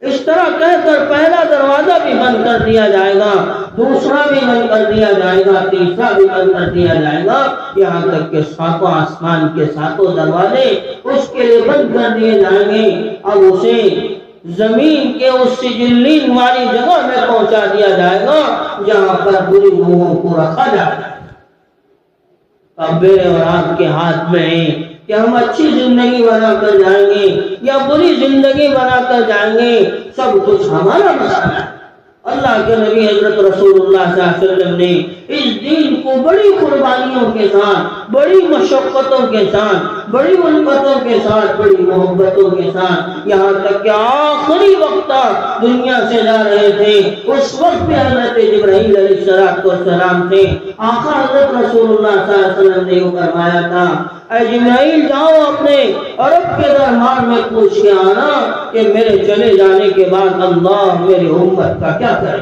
اس طرح کہہ کر پہلا دروازہ بھی بند کر دیا جائے گا، دوسرا بھی بند کر دیا جائے گا، تیسرا بھی بند کر دیا جائے گا، یہاں تک کہ ساتوں آسمان کے ساتوں دروازے اس کے لیے بند کر دیے جائیں گے۔ اب اسے زمین کے اس سجلین والی جگہ میں پہنچا دیا جائے گا جہاں پر بری روحوں کو رکھا جائے گا۔ اب میرے اور آپ کے ہاتھ میں ہے کہ ہم اچھی زندگی بنا کر جائیں گے یا بری زندگی بنا کر جائیں گے، سب کچھ ہمارا مسئلہ ہے۔ اللہ کے نبی حضرت رسول اللہ صلی اللہ علیہ وسلم نے اس دین کو بڑی قربانیوں کے ساتھ، بڑی مشقتوں کے ساتھ، بڑی الفتوں کے ساتھ، بڑی محبتوں کے ساتھ، یہاں تک کہ آخری وقت دنیا سے جا رہے تھے اس وقت پہ حضرت جبرائیل علیہ السلام تھے، آقا حضرت رسول اللہ صلی اللہ علیہ وسلم نے فرمایا تھا اے جبرائیل جاؤ اپنے رب کے دربار میں پوچھ کے آنا کہ میرے چلے جانے کے بعد اللہ میری امت کا کیا کرے۔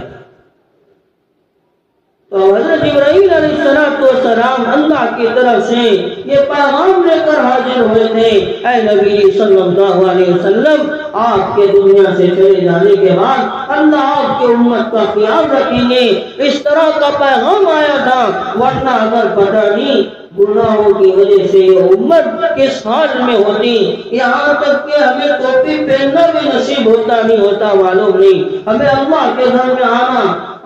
تو حضرت جبرائیل علیہ السلام اللہ کی طرف سے یہ پیغام لے کر حاضر ہوئے تھے، اے نبی صلی اللہ علیہ وسلم آپ کے دنیا سے چلے جانے کے بعد اللہ آپ کی امت کا خیال رکھیں گے، اس طرح کا پیغام آیا تھا، ورنہ اگر پتہ نہیں گناہوں کی وجہ سے یہ امت کس حال میں ہوتی، یہاں تک کہ ہمیں ٹوپی پہننا بھی نصیب ہوتا نہیں ہوتا معلوم نہیں، ہمیں اللہ کے گھر میں آنا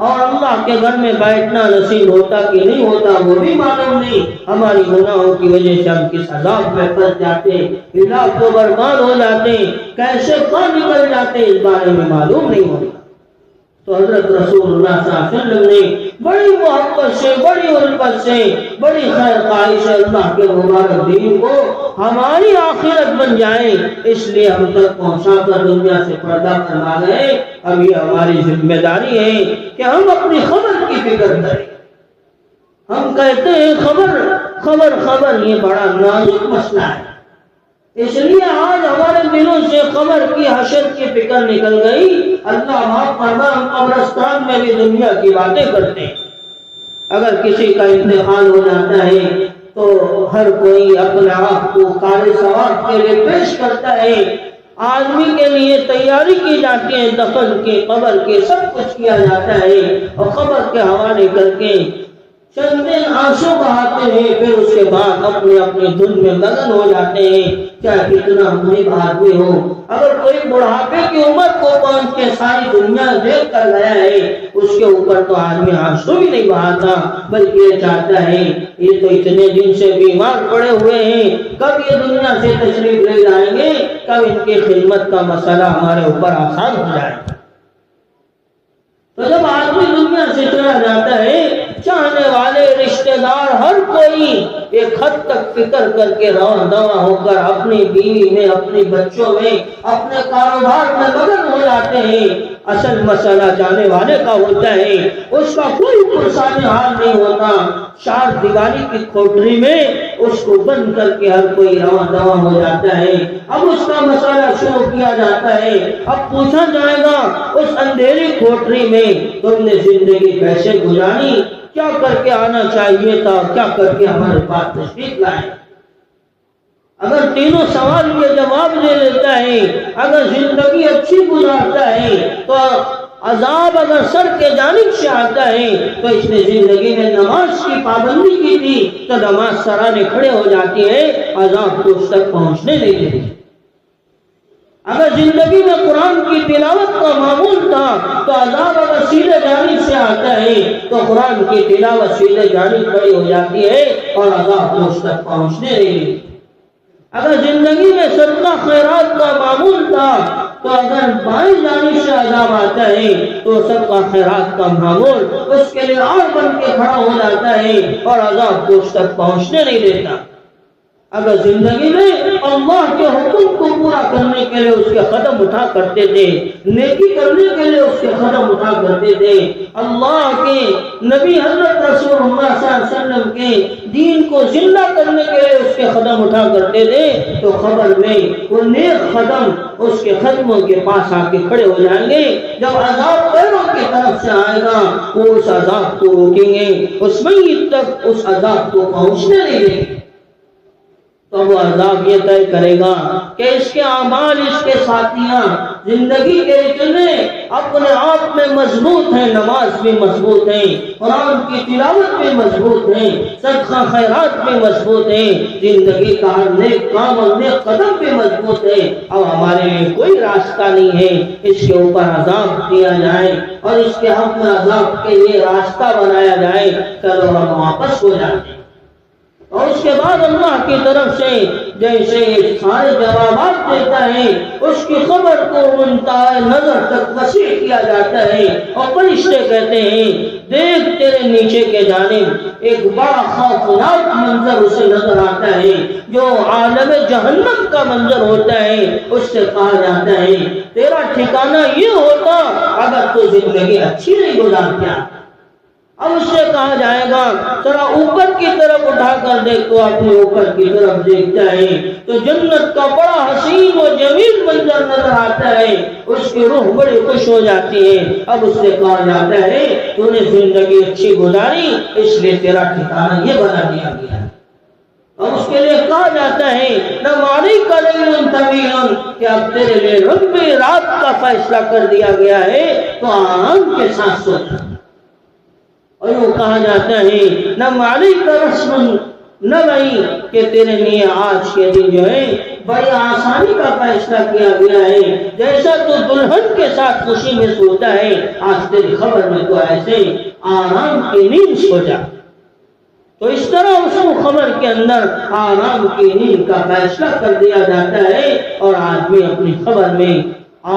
اور اللہ کے گھر میں بیٹھنا نصیب ہوتا کہ نہیں ہوتا وہ بھی معلوم نہیں، ہماری گناہوں کی وجہ سے ہم کس عذاب میں پھنس جاتے، ہلاک و برباد ہو جاتے، کیسے کہاں نکل جاتے اس بارے میں معلوم نہیں ہوتا۔ تو حضرت رسول اللہ صلی اللہ علیہ وسلم نے بڑی محبت سے، بڑی الفت سے، بڑی خیر خواہی سے اللہ کے مبارک دین کو ہماری آخرت بن جائے اس لیے ہم تک پہنچا کر دنیا سے پردہ فرما گئے۔ اب یہ ہماری ذمہ داری ہے کہ ہم اپنی خبر کی فکر کریں۔ ہم کہتے ہیں خبر یہ بڑا نازک مسئلہ ہے، اس لیے آج ہمارے دلوں سے خبر کی حشر کی فکر نکل گئی۔ اللہ معاف فرما ہم قبرستان میں بھی دنیا کی باتیں کرتے ہیں۔ اگر کسی کا انتقال ہو جاتا ہے تو ہر کوئی اپنے آپ کو قارئ ثواب کے لیے پیش کرتا ہے، آدمی کے لیے تیاری کی جاتی ہے، دفن کی، قبر کی، سب کچھ کیا جاتا ہے، اور قبر کے حوالے کر کے چند دن آنسو بہاتے ہیں، پھر اس کے بعد اپنے اپنے دھن میں مگن ہو جاتے ہیں، چاہے کتنا غریب آدمی ہو۔ اگر کوئی بڑھاپے کی عمر کو پہنچ کے ساری دنیا دیکھ کر گیا ہے اس کے اوپر تو آدمی آنسو بھی نہیں بہاتا، بلکہ یہ چاہتا ہے یہ تو اتنے دن سے بیمار پڑے ہوئے ہیں، کب یہ دنیا سے تشریف لے جائیں گے، کب ان کی خدمت کا مسئلہ ہمارے اوپر آسان ہو جائے گا۔ تو جب آدمی دنیا سے چلا جاتا ہے چاہنے والے رشتہ دار ہر کوئی ایک حد تک فکر کر کے رواں دواں ہو کر اپنی بیوی میں، اپنے بچوں میں، اپنے کاروبار میں مگن ہو جاتے ہیں، اصل مسئلہ جانے والے کا ہوتا ہے، اس کا کوئی پرسان حال نہیں ہوتا۔ چار دیواری کی کوٹری میں اس کو بند کر کے ہر کوئی رواں دواں ہو جاتا ہے۔ اب اس کا مسئلہ شروع کیا جاتا ہے، اب پوچھا جائے گا اس اندھیری کوٹری میں تم نے زندگی کیسے گزاری، کیا کر کے آنا چاہیے تھا، کیا کر کے ہمارے پاس تشریف لائے۔ اگر تینوں سوال کے جواب دے لیتا ہے، اگر زندگی اچھی گزارتا ہے، تو عذاب اگر سر کے جانب سے آتا ہے تو اس نے زندگی میں نماز کی پابندی کی تھی تو نماز سرانے کھڑے ہو جاتی ہے، عذاب تو اس تک پہنچنے نہیں دیتی۔ اگر زندگی میں قرآن کی تلاوت کا معمول تھا تو عذاب اگر سیدھے جانب سے آتا ہے تو قرآن کی تلاوت سیدھے جانب کھڑی ہو جاتی ہے اور عذاب تو اس تک پہنچنے نہیں دیتی۔ اگر زندگی میں صدقہ خیرات کا معمول تھا تو اگر بائیں جانب سے عذاب آتا ہے تو صدقہ خیرات کا معمول اس کے لیے آڑ بن کے کھڑا ہو جاتا ہے اور عذاب کو اس تک پہنچنے نہیں دیتا۔ اگر زندگی میں اللہ کے حکم کو پورا کرنے کے لیے اس کے قدم اٹھا کرتے تھے، نیکی کرنے کے لیے اس کے قدم اٹھا کرتے تھے، اللہ کے نبی حضرت رسول اللہ صلی اللہ علیہ وسلم کے دین کو زندہ کرنے کے لیے اس کے قدم اٹھا کرتے تھے، تو خبر میں وہ نیک قدم اس کے قدموں کے پاس آ کے کھڑے ہو جائیں گے۔ جب عذاب پیروں کی طرف سے آئے گا وہ اس عذاب کو روکیں گے، اس میت تک اس عذاب کو پہنچنے نہیں دیں گے۔ تو وہ عذاب یہ طے کرے گا کہ اس کے اعمال، اس کے ساتھیاں زندگی کے اتنے اپنے آپ میں مضبوط ہیں، نماز بھی مضبوط ہیں، قرآن کی تلاوت بھی مضبوط ہیں، صدقہ خیرات بھی مضبوط ہیں، زندگی کا ہر نیک کام اور نیک قدم بھی مضبوط ہے، اب ہمارے لیے کوئی راستہ نہیں ہے اس کے اوپر عذاب دیا جائے اور اس کے حق میں عذاب کے لیے راستہ بنایا جائے، چلو ہم واپس ہو جاتے ہیں۔ اور اس کے بعد اللہ کی طرف سے جیسے سارے جوابات دیتا ہے، اس کی خبر کو منتہا نظر تک وسیع کیا جاتا ہے اور فرشتے کہتے ہیں دیکھ تیرے نیچے کے جانب ایک بڑا خوفناک منظر اسے نظر آتا ہے جو عالم جہنم کا منظر ہوتا ہے۔ اس سے کہا جاتا ہے تیرا ٹھکانہ یہ ہوتا اگر تو زندگی اچھی نہیں گزارتا۔ اب اس سے کہا جائے گا ذرا اوپر کی طرف اٹھا کر دیکھ، تو اپنے اوپر کی طرف دیکھتا ہے تو جنت کا بڑا حسین و جمیل منظر نظر آتا ہے، اس کی روح بڑی خوش ہو جاتی ہے۔ اب اس سے کہا جاتا ہے تو نے زندگی اچھی گزاری اس لیے تیرا ٹھکانہ یہ بنا دیا گیا ہے۔ اور اس کے لیے کہا جاتا ہے نماری کا لیل طویل، کہ اب تیرے لیے لمبی رات کا فیصلہ کر دیا گیا ہے تو آرام کے ساتھ سوچ۔ اور وہ کہا جاتا ہے نہ مالک کا رسم نہ بھائی کہ تیرے لیے آج کے دن جو ہے بڑی آسانی کا فیصلہ کیا گیا ہے، جیسا تو دلہن کے ساتھ خوشی میں سوتا ہے آج تیری خبر میں تو ایسے آرام کی نیند سو جا۔ تو اس طرح اس کو خبر کے اندر آرام کی نیند کا فیصلہ کر دیا جاتا ہے اور آدمی اپنی خبر میں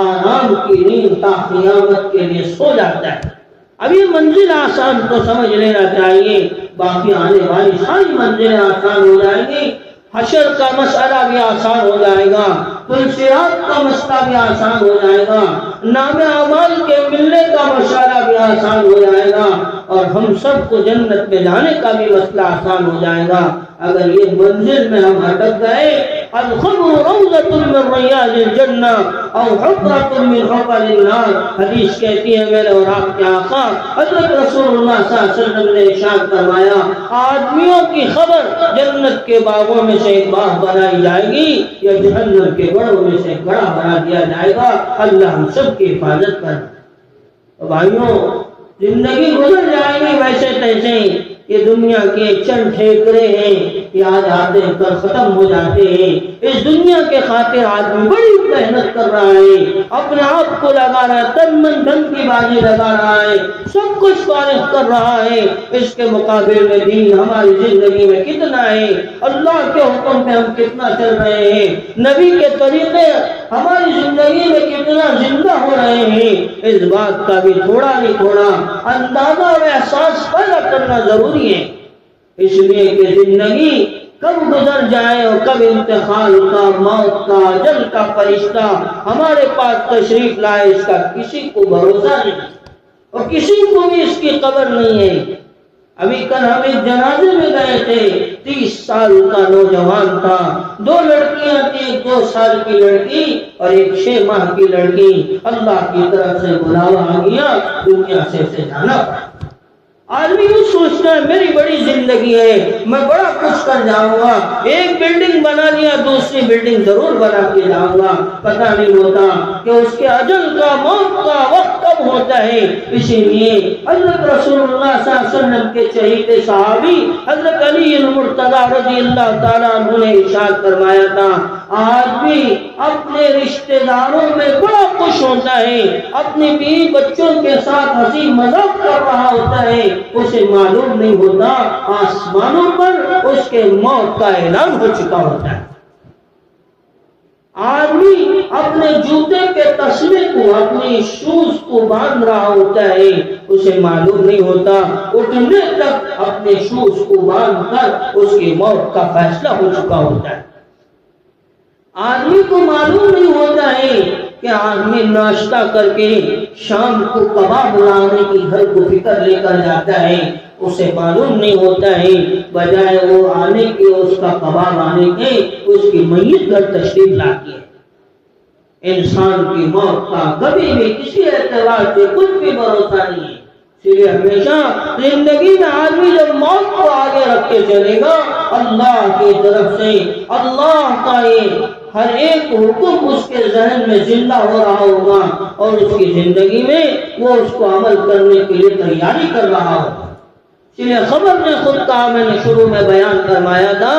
آرام کی نیند تا قیامت کے لیے سو جاتا ہے۔ اب یہ منزل آسان تو سمجھ لینا چاہیے، باقی آنے والی ساری منزلیں آسان ہو جائیں گی۔ حشر کا مسئلہ بھی آسان ہو جائے گا، صراط کا مسئلہ بھی آسان ہو جائے گا، نام اعمال کے ملنے کا مسئلہ بھی آسان ہو جائے گا، اور ہم سب کو جنت میں جانے کا بھی مسئلہ آسان ہو جائے گا۔ اگر یہ منزل میں ہم اٹک گئے، الخمر روضۃ من ریاض الجنہ او حفرۃ من حفر النار، حدیث کہتی ہے میرے اور آپ کے آقا حضرت رسول اللہ صلی اللہ علیہ وسلم نے ارشاد فرمایا آدمیوں کی خبر جنت کے باغوں میں سے ایک باغ بنائی جائے گی یا جہنم کے گڑھوں میں سے ایک گڑھا بنا دیا جائے گا۔ اللہ ہم سب کی حفاظت کرے۔ تو بھائیوں زندگی گزر جائے گی ویسے تیسے، یہ دنیا کے چند ٹھیکرے ہیں، یاد آتے ہیں کل ختم ہو جاتے ہیں۔ اس دنیا کے خاطر آدمی بڑی محنت کر رہا ہے، اپنے آپ کو لگا رہا ہے، تن من دھن کی بازی لگا رہا ہے، سب کچھ فارغ کر رہا ہے، اس کے مقابل میں دین ہماری زندگی میں کتنا ہے، اللہ کے حکم پہ ہم کتنا چل رہے ہیں، نبی کے طریقے ہماری زندگی میں کتنا زندہ ہو رہے ہیں، اس بات کا بھی تھوڑا نہیں تھوڑا اندازہ و احساس پیدا کرنا ضروری ہے۔ اس لیے کہ زندگی کب گزر جائے اور کب انتقال کا، موت کا، اجل کا فرشتہ ہمارے پاس تشریف لائے، اس کا کسی کو بھروسہ نہیں اور کسی کو بھی اس کی خبر نہیں ہے۔ ابھی کل ہم ایک جنازے میں گئے تھے، 30 سال کا نوجوان تھا، 2 لڑکیاں تھیں، 2 سال کی لڑکی اور ایک 6 ماہ کی لڑکی۔ اللہ کی طرف سے بلاوا آ گیا، دنیا سے جانا پڑا۔ آدمی یہ سوچتا ہے میری بڑی زندگی ہے، میں بڑا کچھ کر جاؤں گا، ایک بلڈنگ بنا لیا، دوسری بلڈنگ ضرور بنا کے جاؤں گا۔ پتہ نہیں ہوتا کہ اس کے اجل کا، موت کا وقت کب ہوتا ہے۔ اسی لیے حضرت رسول اللہ صلی اللہ علیہ وسلم کے چہیتے صحابی حضرت علی المرتضیٰ رضی اللہ تعالیٰ عنہ نے ارشاد فرمایا تھا، آدمی اپنے رشتہ داروں میں بڑا خوش ہوتا ہے، اپنی بیوی بچوں کے ساتھ ہنسی مذاق کر رہا ہوتا ہے، اسے معلوم نہیں ہوتا آسمانوں پر اس کے موت کا اعلان ہو چکا ہوتا ہے۔ آدمی اپنے جوتے کے تسمے کو، اپنے شوز کو باندھ رہا ہوتا ہے، اسے معلوم نہیں ہوتا اٹھنے تک اپنے شوز کو باندھ کر اس کی موت کا فیصلہ ہو چکا ہوتا ہے۔ آدمی کو معلوم نہیں ہوتا ہے کہ آدمی ناشتہ کر کے شام کو کباب لانے کی گھر کو فکر لے کر جاتا ہے، اسے معلوم نہیں ہوتا ہے بجائے وہ آنے کے، اس کا کباب آنے کے، اس کی میت گھر تشریف لاتی ہے۔ انسان کی موت کا کبھی بھی کسی اعتبار سے کچھ بھی بھروسہ نہیں ہے۔ اس لیے ہمیشہ زندگی میں آدمی جب موت کو آگے رکھ کے چلے گا، اللہ کی طرف سے اللہ کا یہ ہر ایک حکم اس کے ذہن میں زندہ ہو رہا ہوگا اور اس کی زندگی میں وہ اس کو عمل کرنے کے لیے تیاری کر رہا ہوگا۔ اس لیے خبر نے خود کہا، میں نے شروع میں بیان فرمایا تھا،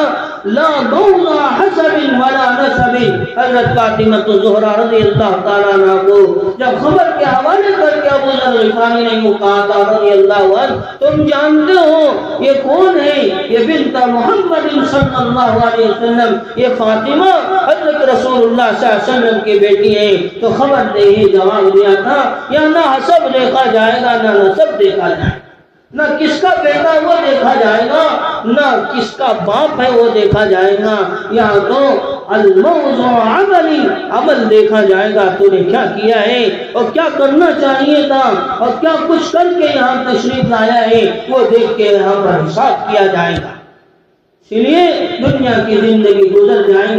لا موضع حسب ولا نسب۔ حضرت فاطمہ الزہرا رضی اللہ تعالیٰ عنہ کو جب خبر کے حوالے کر کے ابو ذر غفاری نے یوں کہا تھا رضی اللہ عنہ، تم جانتے ہو یہ کون ہے؟ یہ بنت محمد صلی اللہ علیہ وسلم، یہ فاطمہ حضرت رسول اللہ صلی اللہ علیہ وسلم کی بیٹی ہے۔ تو خبر نے ہی جواب دیا تھا، یا نہ حسب دیکھا جائے گا نہ نسب دیکھا جائے گا، نہ کس کا بیٹا وہ دیکھا جائے گا نہ کس کا باپ ہے وہ دیکھا جائے گا، یہاں تو الموضوع عملی، عمل دیکھا جائے گا، تو نے کیا کیا ہے اور کیا کرنا چاہیے تھا اور کیا کچھ کر کے یہاں تشریف لایا ہے، وہ دیکھ کے یہاں پر حساب کیا جائے گا۔ اس لیے دنیا کی زندگی گزر جائیں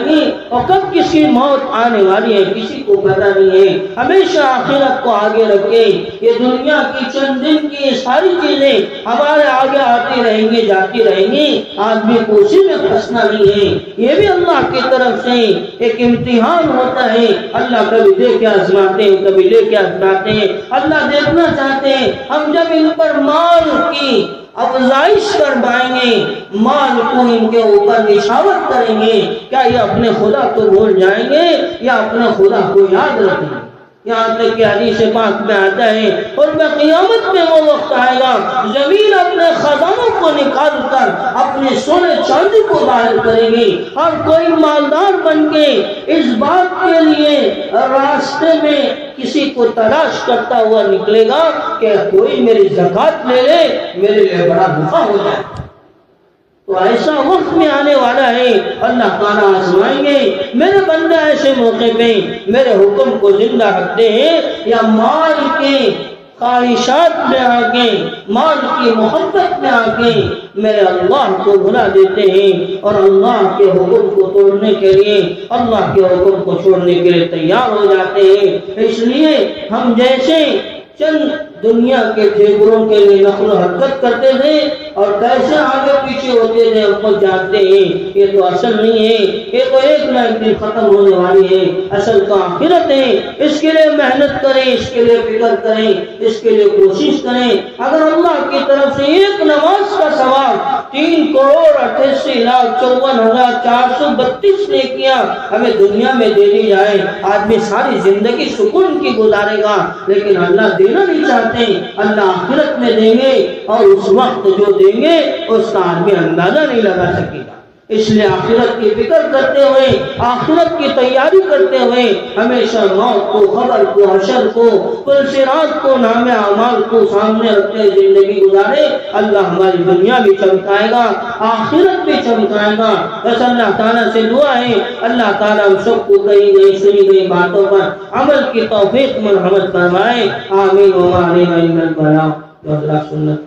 گی اور کب کس کی موت آنے والی ہے کسی کو پتہ نہیں ہے۔ ہمیشہ آخرت کو آگے رکھے، یہ دنیا کی چند دن کی ساری چیزیں ہمارے آگے آتی رہیں گی جاتی رہیں گی، آدمی کو اسی میں پھنسنا نہیں ہے۔ یہ بھی اللہ کی طرف سے ایک امتحان ہوتا ہے، اللہ کبھی دے کے آزماتے ہیں کبھی لے کے آزماتے ہیں۔ اللہ دیکھنا چاہتے ہیں ہم جب ان پر مال کی افزائش فرمائیں گے، مال کو ان کے اوپر نشاور کریں گے، کیا یہ اپنے خدا کو بھول جائیں گے یا اپنے خدا کو یاد رکھیں گے؟ یہاں تک کہ حدیث پاک میں آتا ہے اور میں قیامت میں وہ وقت آئے گا زمین اپنے خزانوں کو نکال کر اپنے سونے چاندی کو باہر کرے گی، اور کوئی مالدار بن کے اس بات کے لیے راستے میں کسی کو تلاش کرتا ہوا نکلے گا کہ کوئی میری زکات لے لے، میرے لیے بڑا نفع ہو جائے۔ تو ایسا وقت میں آنے والا ہے، اللہ تعالیٰ آزمائیں گے میرے بندہ ایسے موقع پہ میرے حکم کو زندہ رکھتے ہیں یا مال کے خواہشات میں آ کے، مال کی محبت میں آ کے میرے اللہ کو بھلا دیتے ہیں اور اللہ کے حکم کو توڑنے کے لیے، اللہ کے حکم کو چھوڑنے کے لیے تیار ہو جاتے ہیں۔ اس لیے ہم جیسے چند دنیا کے ٹھیکروں کے لیے نقل و حرکت کرتے تھے اور کیسے آگے پیچھے ہوتے تھے ہم کو جانتے ہیں، یہ تو اصل نہیں ہے، یہ تو ایک نہ ایک دن ختم ہونے والی ہے، اصل تو آخرت ہے۔ اس کے لیے محنت کریں، اس کے لیے فکر کریں، اس کے لیے کوشش کریں۔ اگر اللہ کی طرف سے ایک نماز کا ثواب 3,88,54,432 نیکیاں ہمیں دنیا میں دے دی جائے، آدمی ساری زندگی سکون کی گزارے گا، لیکن اللہ دینا نہیں چاہتے، اللہ آخرت میں دیں گے اور اس وقت جو دیں گے اس کا آدمی اندازہ نہیں لگا سکے گا۔ اس لیے آخرت کی فکر کرتے ہوئے، آخرت کی تیاری کرتے ہوئے ہمیشہ موت کو، خبر کو، حشر کو، پل صراط کو، نام اعمال کو سامنے رکھتے ہوئے زندگی گزارے۔ اللہ ہماری دنیا بھی چمکائے گا، آخرت بھی چمکائے گا۔ بس اللہ تعالیٰ سے دعا ہے اللہ تعالیٰ ہم سب کو کہی گئی سنی گئی باتوں پر عمل کی توفیق مرحمت فرمائے۔ آمین و آمین البلاغ۔ سنت